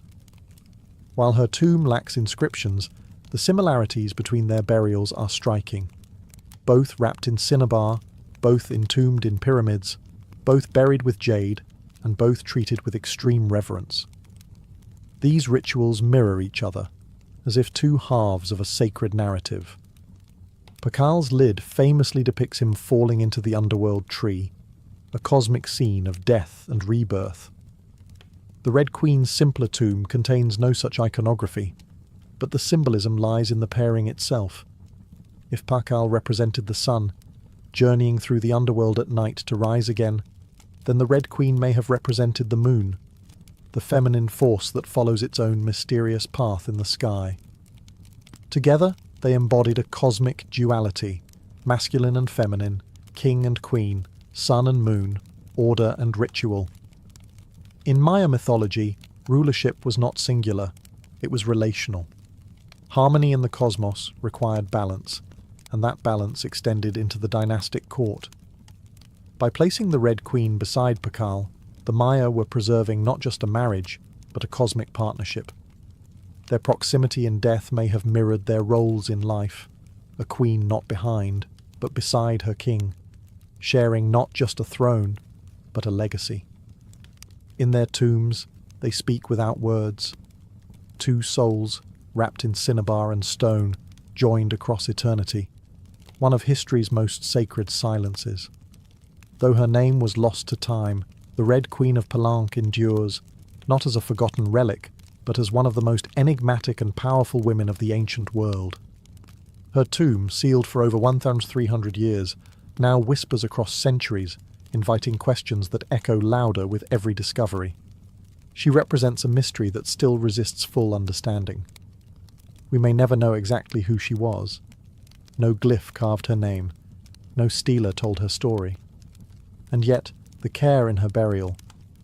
While her tomb lacks inscriptions, the similarities between their burials are striking. Both wrapped in cinnabar, both entombed in pyramids, both buried with jade, and both treated with extreme reverence. These rituals mirror each other, as if two halves of a sacred narrative. Pakal's lid famously depicts him falling into the underworld tree, a cosmic scene of death and rebirth. The Red Queen's simpler tomb contains no such iconography, but the symbolism lies in the pairing itself. If Pakal represented the sun, journeying through the underworld at night to rise again, then the Red Queen may have represented the moon, the feminine force that follows its own mysterious path in the sky. Together, they embodied a cosmic duality, masculine and feminine, king and queen, sun and moon, order and ritual. In Maya mythology, rulership was not singular, it was relational. Harmony in the cosmos required balance, and that balance extended into the dynastic court. By placing the Red Queen beside Pakal, the Maya were preserving not just a marriage, but a cosmic partnership. Their proximity in death may have mirrored their roles in life, a queen not behind, but beside her king, sharing not just a throne, but a legacy. In their tombs, they speak without words. Two souls, wrapped in cinnabar and stone, joined across eternity, one of history's most sacred silences. Though her name was lost to time, the Red Queen of Palenque endures, not as a forgotten relic, but as one of the most enigmatic and powerful women of the ancient world. Her tomb, sealed for over 1,300 years, now whispers across centuries, inviting questions that echo louder with every discovery. She represents a mystery that still resists full understanding. We may never know exactly who she was. No glyph carved her name. No stela told her story. And yet, the care in her burial,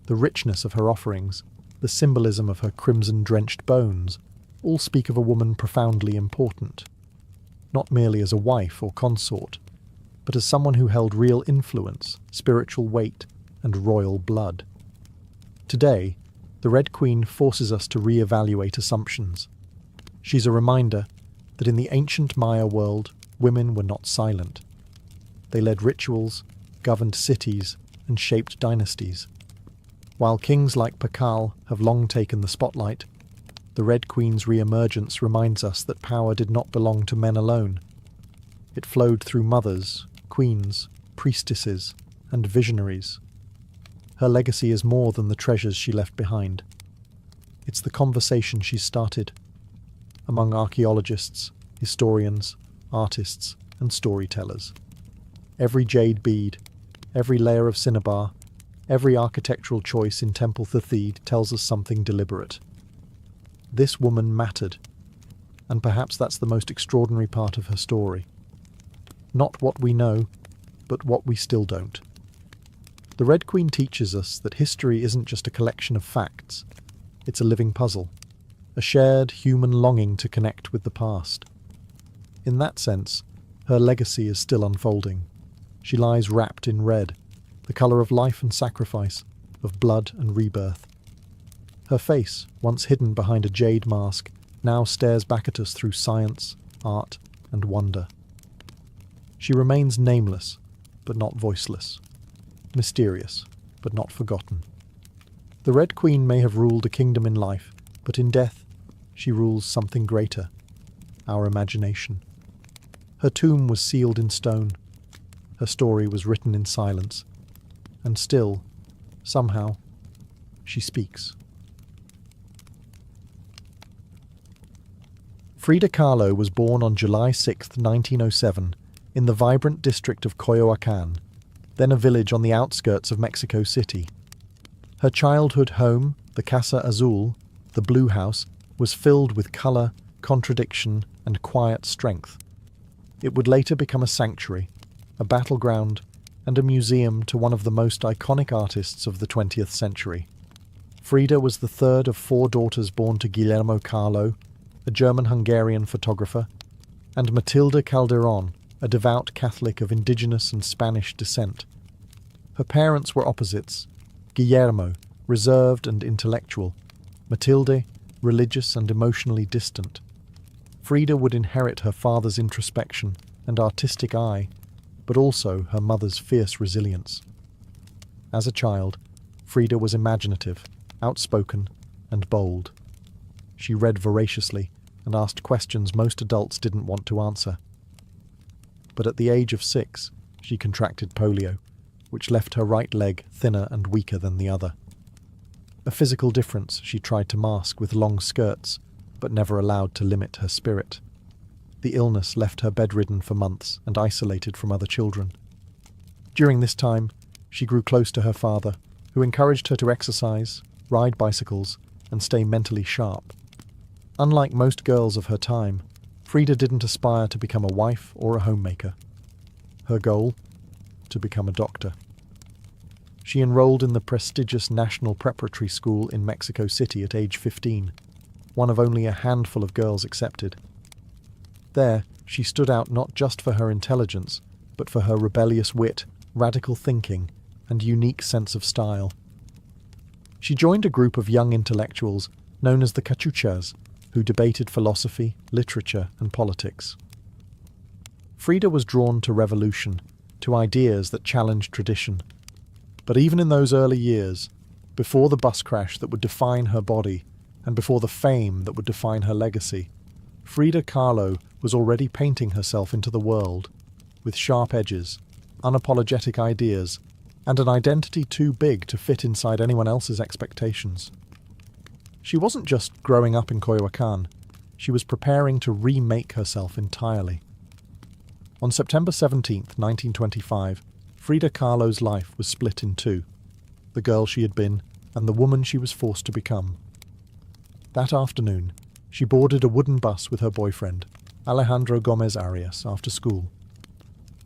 the richness of her offerings, the symbolism of her crimson-drenched bones, all speak of a woman profoundly important. Not merely as a wife or consort, but as someone who held real influence, spiritual weight, and royal blood. Today, the Red Queen forces us to re-evaluate assumptions. She's a reminder that in the ancient Maya world, women were not silent. They led rituals, governed cities, and shaped dynasties. While kings like Pakal have long taken the spotlight, the Red Queen's re-emergence reminds us that power did not belong to men alone. It flowed through mothers, queens, priestesses, and visionaries. Her legacy is more than the treasures she left behind. It's the conversation she started, among archaeologists, historians, artists, and storytellers. Every jade bead, every layer of cinnabar, every architectural choice in Temple Thathid tells us something deliberate. This woman mattered, and perhaps that's the most extraordinary part of her story. Not what we know, but what we still don't. The Red Queen teaches us that history isn't just a collection of facts, it's a living puzzle, a shared human longing to connect with the past. In that sense, her legacy is still unfolding. She lies wrapped in red, the colour of life and sacrifice, of blood and rebirth. Her face, once hidden behind a jade mask, now stares back at us through science, art, and wonder. She remains nameless, but not voiceless. Mysterious, but not forgotten. The Red Queen may have ruled a kingdom in life, but in death, she rules something greater, our imagination. Her tomb was sealed in stone. Her story was written in silence. And still, somehow, she speaks. Frida Kahlo was born on July 6, 1907, in the vibrant district of Coyoacán, then a village on the outskirts of Mexico City. Her childhood home, the Casa Azul, the Blue House, was filled with colour, contradiction, and quiet strength. It would later become a sanctuary, a battleground, and a museum to one of the most iconic artists of the 20th century. Frida was the third of 4 daughters born to Guillermo Kahlo, a German-Hungarian photographer, and Matilde Calderón, a devout Catholic of indigenous and Spanish descent. Her parents were opposites: Guillermo, reserved and intellectual; Matilde, religious and emotionally distant. Frida would inherit her father's introspection and artistic eye, but also her mother's fierce resilience. As a child, Frida was imaginative, outspoken, and bold. She read voraciously and asked questions most adults didn't want to answer. But at the age of 6, she contracted polio, which left her right leg thinner and weaker than the other. A physical difference she tried to mask with long skirts, but never allowed to limit her spirit. The illness left her bedridden for months and isolated from other children. During this time, she grew close to her father, who encouraged her to exercise, ride bicycles, and stay mentally sharp. Unlike most girls of her time, Frida didn't aspire to become a wife or a homemaker. Her goal? To become a doctor. She enrolled in the prestigious National Preparatory School in Mexico City at age 15, one of only a handful of girls accepted. There, she stood out not just for her intelligence, but for her rebellious wit, radical thinking, and unique sense of style. She joined a group of young intellectuals known as the Cachuchas, who debated philosophy, literature, and politics. Frida was drawn to revolution, to ideas that challenged tradition. But even in those early years, before the bus crash that would define her body, and before the fame that would define her legacy, Frida Kahlo was already painting herself into the world, with sharp edges, unapologetic ideas, and an identity too big to fit inside anyone else's expectations. She wasn't just growing up in Coyoacán, she was preparing to remake herself entirely. On September 17, 1925, Frida Kahlo's life was split in two: the girl she had been and the woman she was forced to become. That afternoon, she boarded a wooden bus with her boyfriend, Alejandro Gomez Arias, after school.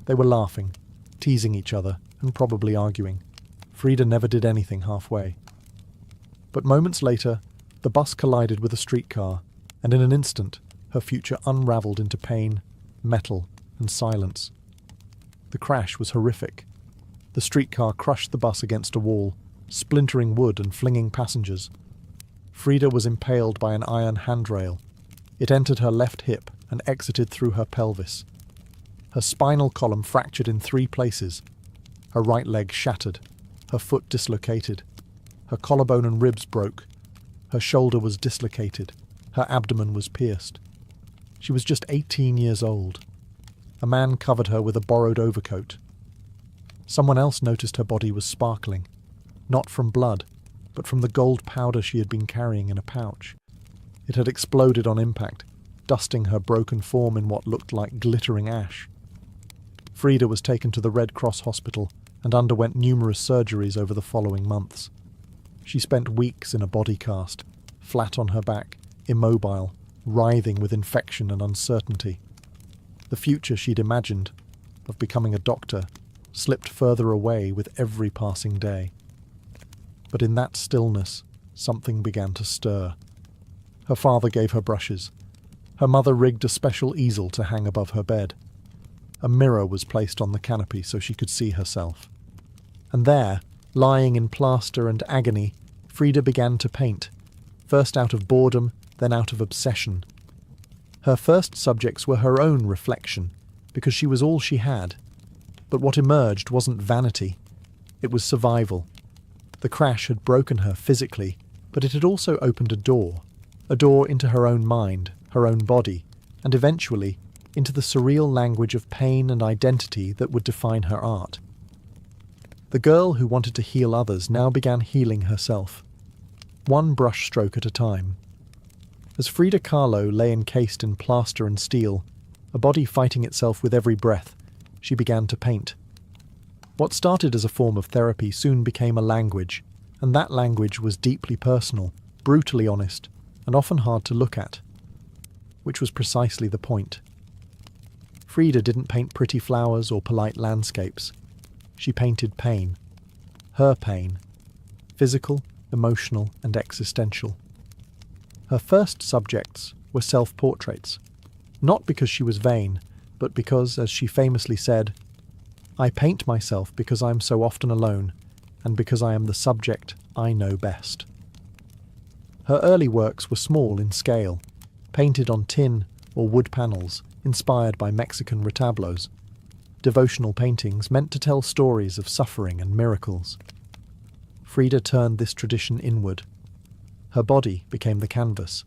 They were laughing, teasing each other, and probably arguing. Frida never did anything halfway. But moments later, the bus collided with a streetcar, and in an instant, her future unravelled into pain, metal, and silence. The crash was horrific. The streetcar crushed the bus against a wall, splintering wood and flinging passengers. Frida was impaled by an iron handrail. It entered her left hip and exited through her pelvis. Her spinal column fractured in 3 places. Her right leg shattered. Her foot dislocated. Her collarbone and ribs broke. Her shoulder was dislocated. Her abdomen was pierced. She was just 18 years old. A man covered her with a borrowed overcoat. Someone else noticed her body was sparkling, not from blood, but from the gold powder she had been carrying in a pouch. It had exploded on impact, dusting her broken form in what looked like glittering ash. Frida was taken to the Red Cross hospital and underwent numerous surgeries over the following months. She spent weeks in a body cast, flat on her back, immobile, writhing with infection and uncertainty. The future she'd imagined, of becoming a doctor, slipped further away with every passing day. But in that stillness, something began to stir. Her father gave her brushes. Her mother rigged a special easel to hang above her bed. A mirror was placed on the canopy so she could see herself. And there, lying in plaster and agony, Frida began to paint, first out of boredom, then out of obsession. Her first subjects were her own reflection, because she was all she had. But what emerged wasn't vanity. It was survival. The crash had broken her physically, but it had also opened a door into her own mind, her own body, and eventually into the surreal language of pain and identity that would define her art. The girl who wanted to heal others now began healing herself. one brush stroke at a time. As Frida Kahlo lay encased in plaster and steel, a body fighting itself with every breath, she began to paint. What started as a form of therapy soon became a language, and that language was deeply personal, brutally honest, and often hard to look at. Which was precisely the point. Frida didn't paint pretty flowers or polite landscapes. She painted pain. Her pain. Physical, emotional, and existential. Her first subjects were self-portraits. Not because she was vain, but because, as she famously said, "I paint myself because I am so often alone, and because I am the subject I know best." Her early works were small in scale, painted on tin or wood panels, inspired by Mexican retablos. Devotional paintings meant to tell stories of suffering and miracles. Frida turned this tradition inward. Her body became the canvas.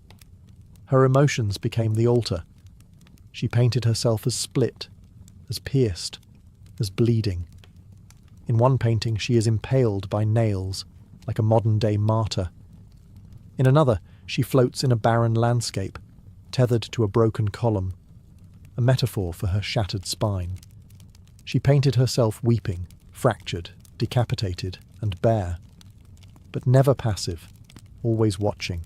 Her emotions became the altar. She painted herself as split, as pierced, as bleeding. In one painting she is impaled by nails, like a modern-day martyr. In another, she floats in a barren landscape, tethered to a broken column, a metaphor for her shattered spine. She painted herself weeping, fractured, decapitated, and bare, but never passive, always watching.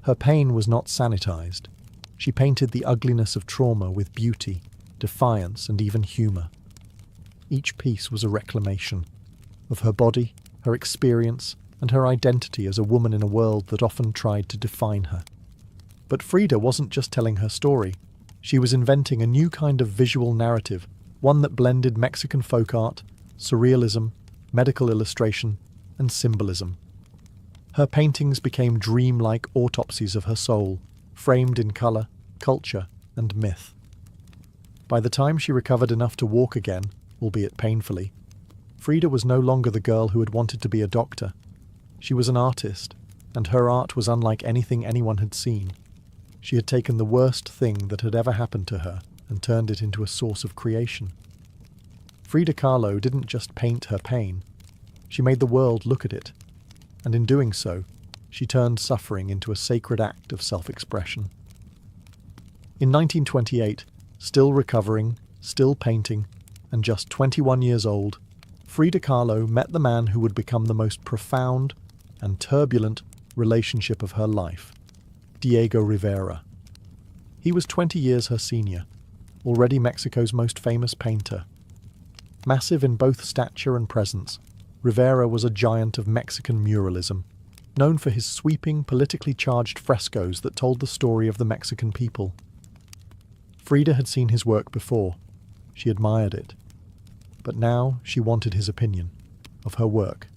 Her pain was not sanitized. She painted the ugliness of trauma with beauty, defiance, and even humor. Each piece was a reclamation of her body, her experience, and her identity as a woman in a world that often tried to define her. But Frida wasn't just telling her story. She was inventing a new kind of visual narrative, one that blended Mexican folk art, surrealism, medical illustration, and symbolism. Her paintings became dreamlike autopsies of her soul, framed in color, culture, and myth. By the time she recovered enough to walk again, albeit painfully, Frida was no longer the girl who had wanted to be a doctor. She was an artist, and her art was unlike anything anyone had seen. She had taken the worst thing that had ever happened to her and turned it into a source of creation. Frida Kahlo didn't just paint her pain. She made the world look at it, and in doing so, she turned suffering into a sacred act of self-expression. In 1928, still recovering, still painting, and just 21 years old, Frida Kahlo met the man who would become the most profound and turbulent relationship of her life, Diego Rivera. He was 20 years her senior, already Mexico's most famous painter. Massive in both stature and presence, Rivera was a giant of Mexican muralism, known for his sweeping, politically charged frescoes that told the story of the Mexican people. Frida had seen his work before. She admired it. But now she wanted his opinion of her work.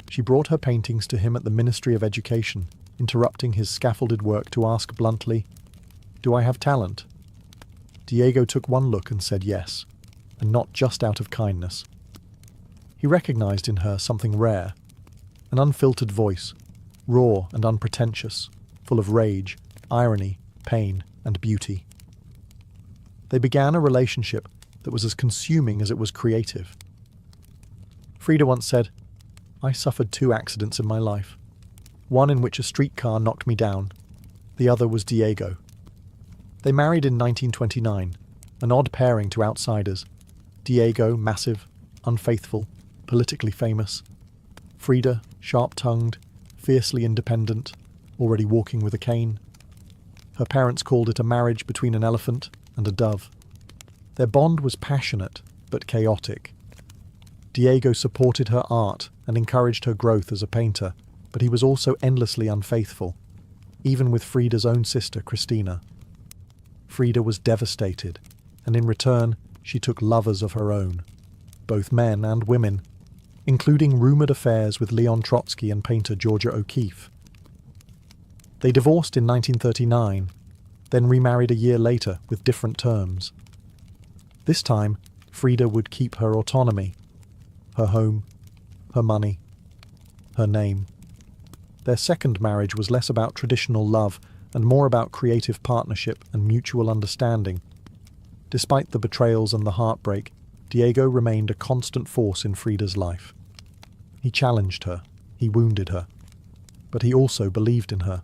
She brought her paintings to him at the Ministry of Education, interrupting his scaffolded work to ask bluntly, "Do I have talent?" Diego took one look and said yes, and not just out of kindness. He recognized in her something rare, an unfiltered voice, raw and unpretentious, full of rage, irony, pain, and beauty. They began a relationship that was as consuming as it was creative. Frida once said, "I suffered 2 accidents in my life, one in which a streetcar knocked me down, the other was Diego." They married in 1929, an odd pairing to outsiders. Diego, massive, unfaithful, politically famous. Frida, sharp-tongued, fiercely independent, already walking with a cane. Her parents called it a marriage between an elephant and a dove. Their bond was passionate, but chaotic. Diego supported her art and encouraged her growth as a painter, but he was also endlessly unfaithful, even with Frida's own sister, Cristina. Frida was devastated, and in return, she took lovers of her own, both men and women, including rumoured affairs with Leon Trotsky and painter Georgia O'Keeffe. They divorced in 1939, then remarried a year later with different terms. This time, Frida would keep her autonomy, her home, her money, her name. Their second marriage was less about traditional love and more about creative partnership and mutual understanding. Despite the betrayals and the heartbreak, Diego remained a constant force in Frida's life. He challenged her, he wounded her, But he also believed in her,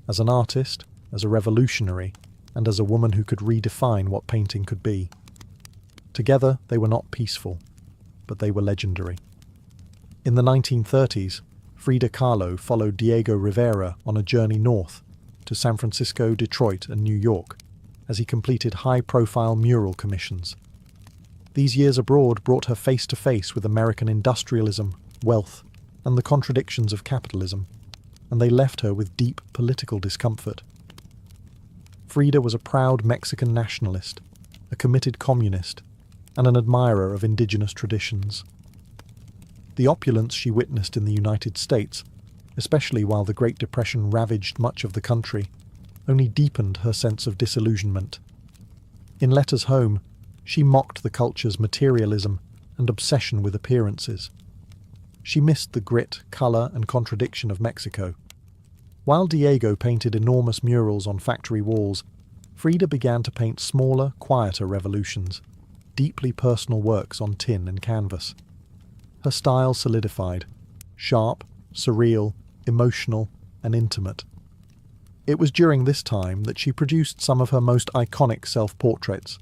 as an artist, as a revolutionary, and as a woman who could redefine what painting could be. Together, they were not peaceful, but they were legendary. In the 1930s, Frida Kahlo followed Diego Rivera on a journey north to San Francisco, Detroit, and New York as he completed high-profile mural commissions. These years abroad brought her face to face with American industrialism, wealth, and the contradictions of capitalism, and they left her with deep political discomfort. Frida was a proud Mexican nationalist, a committed communist, and an admirer of indigenous traditions. The opulence she witnessed in the United States, especially while the Great Depression ravaged much of the country, only deepened her sense of disillusionment. In letters home, she mocked the culture's materialism and obsession with appearances. She missed the grit, colour, and contradiction of Mexico. While Diego painted enormous murals on factory walls, Frida began to paint smaller, quieter revolutions, deeply personal works on tin and canvas. Her style solidified, sharp, surreal, emotional, and intimate. It was during this time that she produced some of her most iconic self-portraits.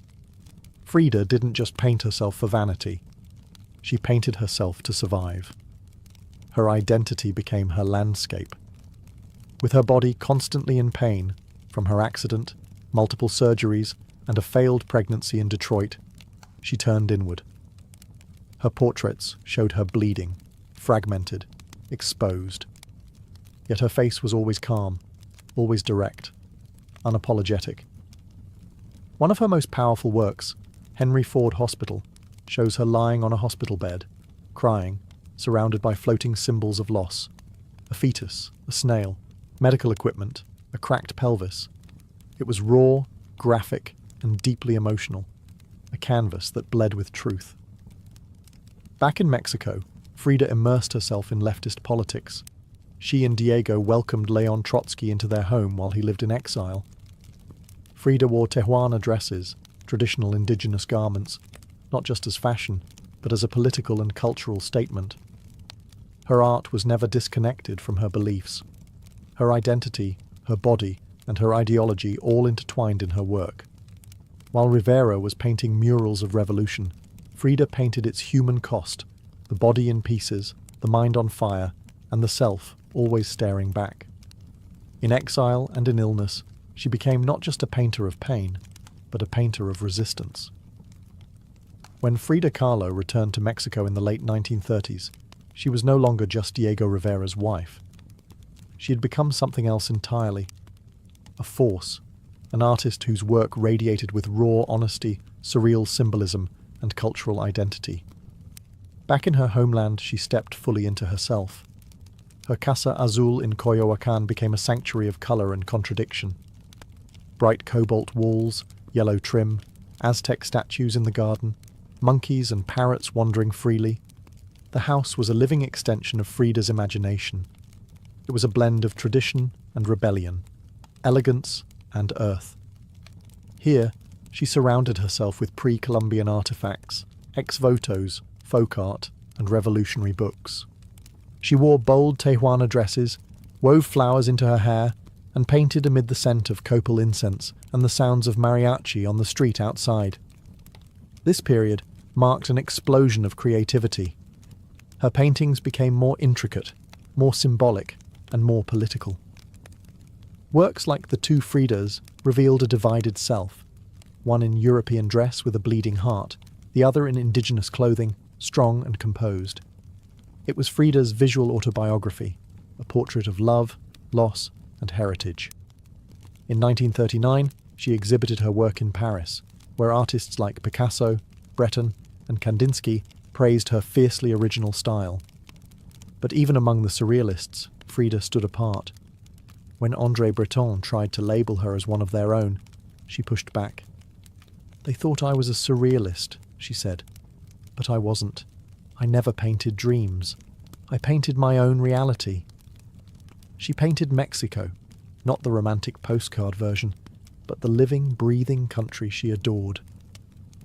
Frida didn't just paint herself for vanity. She painted herself to survive. Her identity became her landscape. With her body constantly in pain, from her accident, multiple surgeries, and a failed pregnancy in Detroit, she turned inward. Her portraits showed her bleeding, fragmented, exposed. Yet her face was always calm, always direct, unapologetic. One of her most powerful works, Henry Ford Hospital, shows her lying on a hospital bed, crying, surrounded by floating symbols of loss. A fetus, a snail, medical equipment, a cracked pelvis. It was raw, graphic, and deeply emotional, a canvas that bled with truth. Back in Mexico, Frida immersed herself in leftist politics. She and Diego welcomed Leon Trotsky into their home while he lived in exile. Frida wore Tijuana dresses, traditional indigenous garments, not just as fashion, but as a political and cultural statement. Her art was never disconnected from her beliefs. Her identity, her body, and her ideology all intertwined in her work. While Rivera was painting murals of revolution, Frida painted its human cost, the body in pieces, the mind on fire, and the self always staring back. In exile and in illness, she became not just a painter of pain, but a painter of resistance. When Frida Kahlo returned to Mexico in the late 1930s, she was no longer just Diego Rivera's wife. She had become something else entirely. A force, an artist whose work radiated with raw honesty, surreal symbolism, and cultural identity. Back in her homeland, she stepped fully into herself. Her Casa Azul in Coyoacán became a sanctuary of colour and contradiction. Bright cobalt walls, yellow trim, Aztec statues in the garden, monkeys and parrots wandering freely. The house was a living extension of Frida's imagination. It was a blend of tradition and rebellion, elegance and earth. Here, she surrounded herself with pre-Columbian artifacts, ex-votos, folk art, and revolutionary books. She wore bold Tijuana dresses, wove flowers into her hair, and painted amid the scent of copal incense and the sounds of mariachi on the street outside. This period marked an explosion of creativity. Her paintings became more intricate, more symbolic, and more political. Works like the two Fridas revealed a divided self, one in European dress with a bleeding heart, the other in indigenous clothing, strong and composed. It was Frida's visual autobiography, a portrait of love, loss, and heritage. In 1939, she exhibited her work in Paris, where artists like Picasso, Breton, and Kandinsky praised her fiercely original style. But even among the surrealists, Frida stood apart. When André Breton tried to label her as one of their own, she pushed back. "They thought I was a surrealist," she said. "But I wasn't. I never painted dreams. I painted my own reality." She painted Mexico, not the romantic postcard version, but the living, breathing country she adored.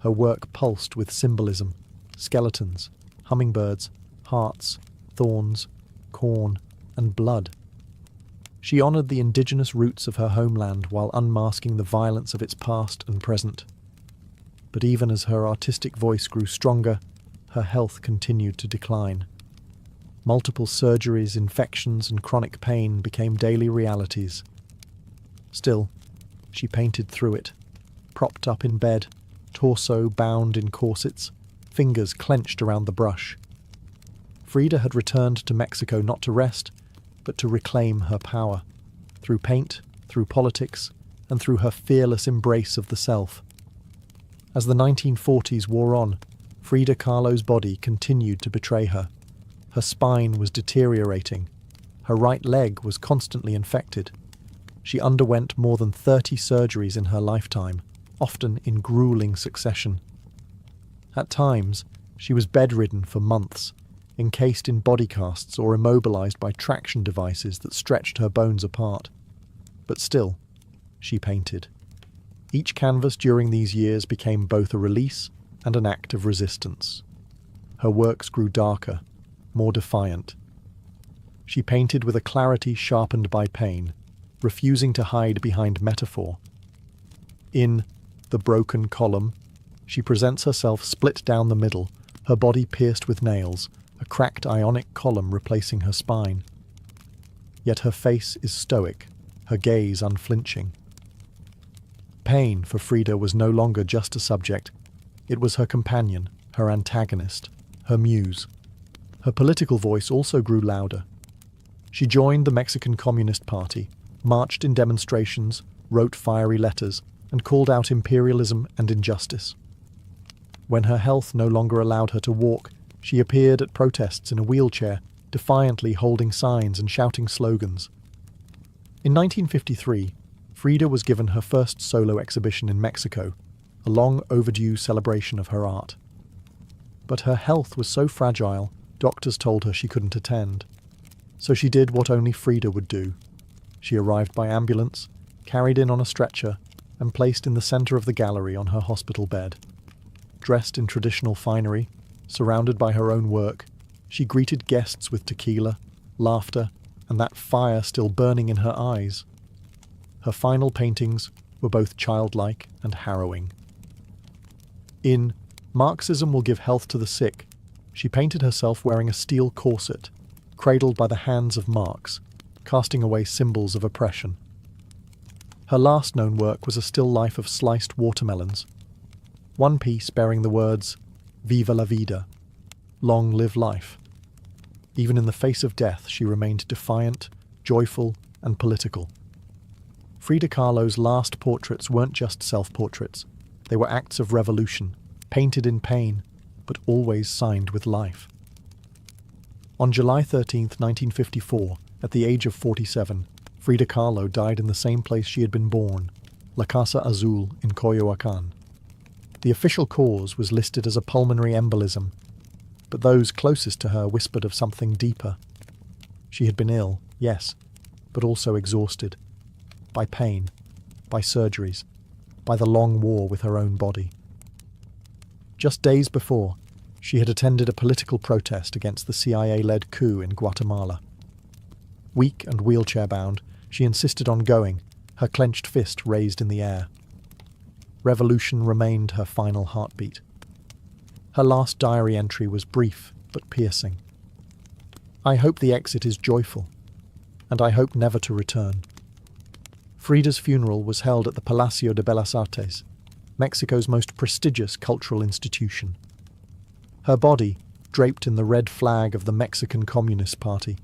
Her work pulsed with symbolism, skeletons, hummingbirds, hearts, thorns, corn, and blood. She honored the indigenous roots of her homeland while unmasking the violence of its past and present. But even as her artistic voice grew stronger, her health continued to decline. Multiple surgeries, infections, and chronic pain became daily realities. Still, she painted through it, propped up in bed, torso bound in corsets, fingers clenched around the brush. Frida had returned to Mexico not to rest, but to reclaim her power, through paint, through politics, and through her fearless embrace of the self. As the 1940s wore on, Frida Kahlo's body continued to betray her. Her spine was deteriorating. Her right leg was constantly infected. She underwent more than 30 surgeries in her lifetime, often in grueling succession. At times, she was bedridden for months, encased in body casts or immobilized by traction devices that stretched her bones apart. But still, she painted. Each canvas during these years became both a release and an act of resistance. Her works grew darker, more defiant. She painted with a clarity sharpened by pain, refusing to hide behind metaphor. In The Broken Column, she presents herself split down the middle, her body pierced with nails, a cracked ionic column replacing her spine. Yet her face is stoic, her gaze unflinching. Pain for Frida was no longer just a subject. It was her companion, her antagonist, her muse. Her political voice also grew louder. She joined the Mexican Communist Party, marched in demonstrations, wrote fiery letters, and called out imperialism and injustice. When her health no longer allowed her to walk, she appeared at protests in a wheelchair, defiantly holding signs and shouting slogans. In 1953, Frida was given her first solo exhibition in Mexico, a long overdue celebration of her art. But her health was so fragile, doctors told her she couldn't attend. So she did what only Frida would do. She arrived by ambulance, carried in on a stretcher, and placed in the center of the gallery on her hospital bed. Dressed in traditional finery, surrounded by her own work, she greeted guests with tequila, laughter, and that fire still burning in her eyes. Her final paintings were both childlike and harrowing. In Marxism Will Give Health to the Sick, she painted herself wearing a steel corset, cradled by the hands of Marx, casting away symbols of oppression. Her last known work was a still life of sliced watermelons, one piece bearing the words, "Viva la vida," long live life. Even in the face of death, she remained defiant, joyful, and political. Frida Kahlo's last portraits weren't just self-portraits. They were acts of revolution, painted in pain, but always signed with life. On July 13, 1954, at the age of 47, Frida Kahlo died in the same place she had been born, La Casa Azul in Coyoacán. The official cause was listed as a pulmonary embolism, but those closest to her whispered of something deeper. She had been ill, yes, but also exhausted. By pain, by surgeries, by the long war with her own body. Just days before, she had attended a political protest against the CIA-led coup in Guatemala. Weak and wheelchair-bound, she insisted on going, her clenched fist raised in the air. Revolution remained her final heartbeat. Her last diary entry was brief but piercing. "I hope the exit is joyful, and I hope never to return." Frida's funeral was held at the Palacio de Bellas Artes, Mexico's most prestigious cultural institution. Her body, draped in the red flag of the Mexican Communist Party,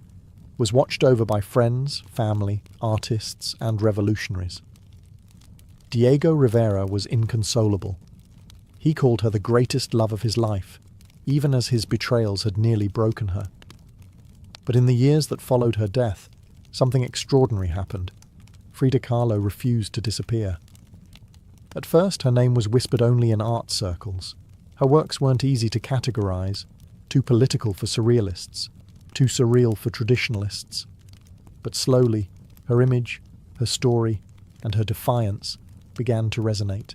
was watched over by friends, family, artists, and revolutionaries. Diego Rivera was inconsolable. He called her the greatest love of his life, even as his betrayals had nearly broken her. But in the years that followed her death, something extraordinary happened. Frida Kahlo refused to disappear. At first, her name was whispered only in art circles. Her works weren't easy to categorize, too political for surrealists, too surreal for traditionalists. But slowly, her image, her story, and her defiance began to resonate.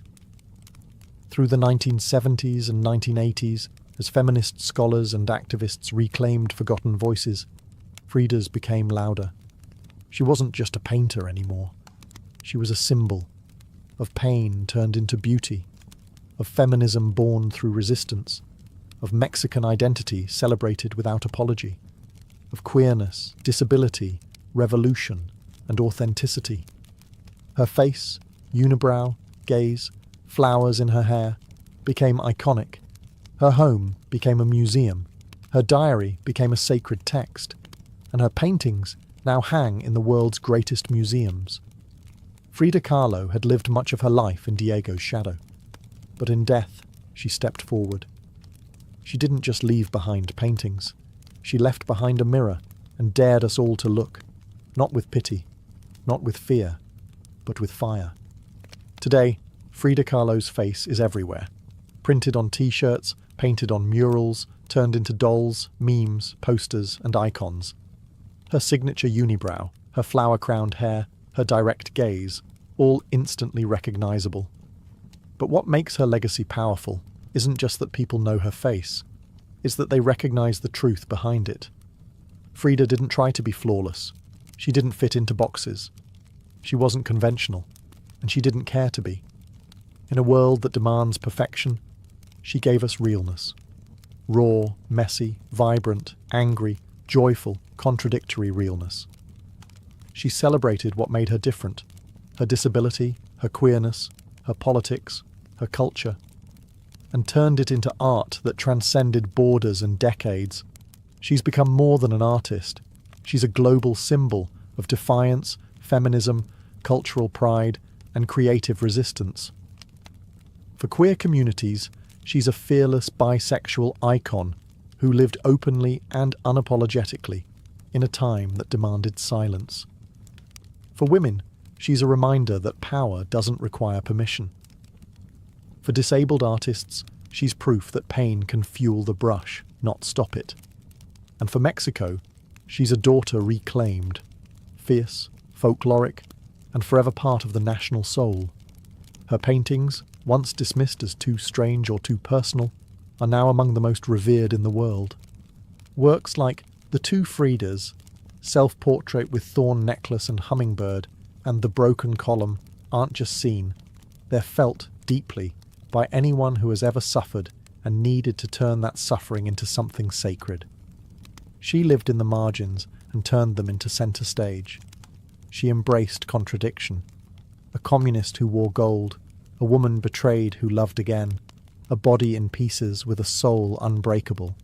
Through the 1970s and 1980s, as feminist scholars and activists reclaimed forgotten voices, Frida's became louder. She wasn't just a painter anymore. She was a symbol of pain turned into beauty, of feminism born through resistance, of Mexican identity celebrated without apology, of queerness, disability, revolution, and authenticity. Her face, unibrow, gaze, flowers in her hair, became iconic. Her home became a museum. Her diary became a sacred text. And her paintings now hang in the world's greatest museums. Frida Kahlo had lived much of her life in Diego's shadow. But in death, she stepped forward. She didn't just leave behind paintings. She left behind a mirror and dared us all to look, not with pity, not with fear, but with fire. Today, Frida Kahlo's face is everywhere. Printed on t-shirts, painted on murals, turned into dolls, memes, posters, and icons. Her signature unibrow, her flower-crowned hair, her direct gaze, all instantly recognizable. But what makes her legacy powerful isn't just that people know her face, it's that they recognize the truth behind it. Frida didn't try to be flawless. She didn't fit into boxes. She wasn't conventional, and she didn't care to be. In a world that demands perfection, she gave us realness. Raw, messy, vibrant, angry, joyful, contradictory realness. She celebrated what made her different: her disability, her queerness, her politics, her culture, and turned it into art that transcended borders and decades. She's become more than an artist. She's a global symbol of defiance, feminism, cultural pride, and creative resistance. For queer communities, she's a fearless bisexual icon who lived openly and unapologetically in a time that demanded silence. For women, she's a reminder that power doesn't require permission. For disabled artists, she's proof that pain can fuel the brush, not stop it. And for Mexico, she's a daughter reclaimed, fierce, folkloric, and forever part of the national soul. Her paintings, once dismissed as too strange or too personal, are now among the most revered in the world. Works like The Two Fridas, Self-Portrait with Thorn Necklace and Hummingbird, and The Broken Column aren't just seen, they're felt deeply by anyone who has ever suffered and needed to turn that suffering into something sacred. She lived in the margins and turned them into centre stage. She embraced contradiction. A communist who wore gold, a woman betrayed who loved again, a body in pieces with a soul unbreakable.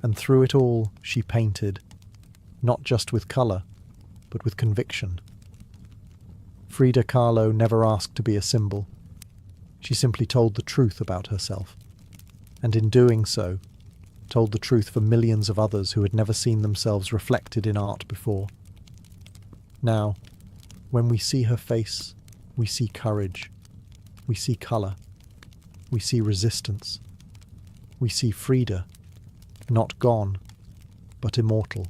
And through it all, she painted, not just with colour, but with conviction. Frida Kahlo never asked to be a symbol. She simply told the truth about herself, and in doing so, told the truth for millions of others who had never seen themselves reflected in art before. Now, when we see her face, we see courage, we see colour, we see resistance, we see Frida, not gone, but immortal.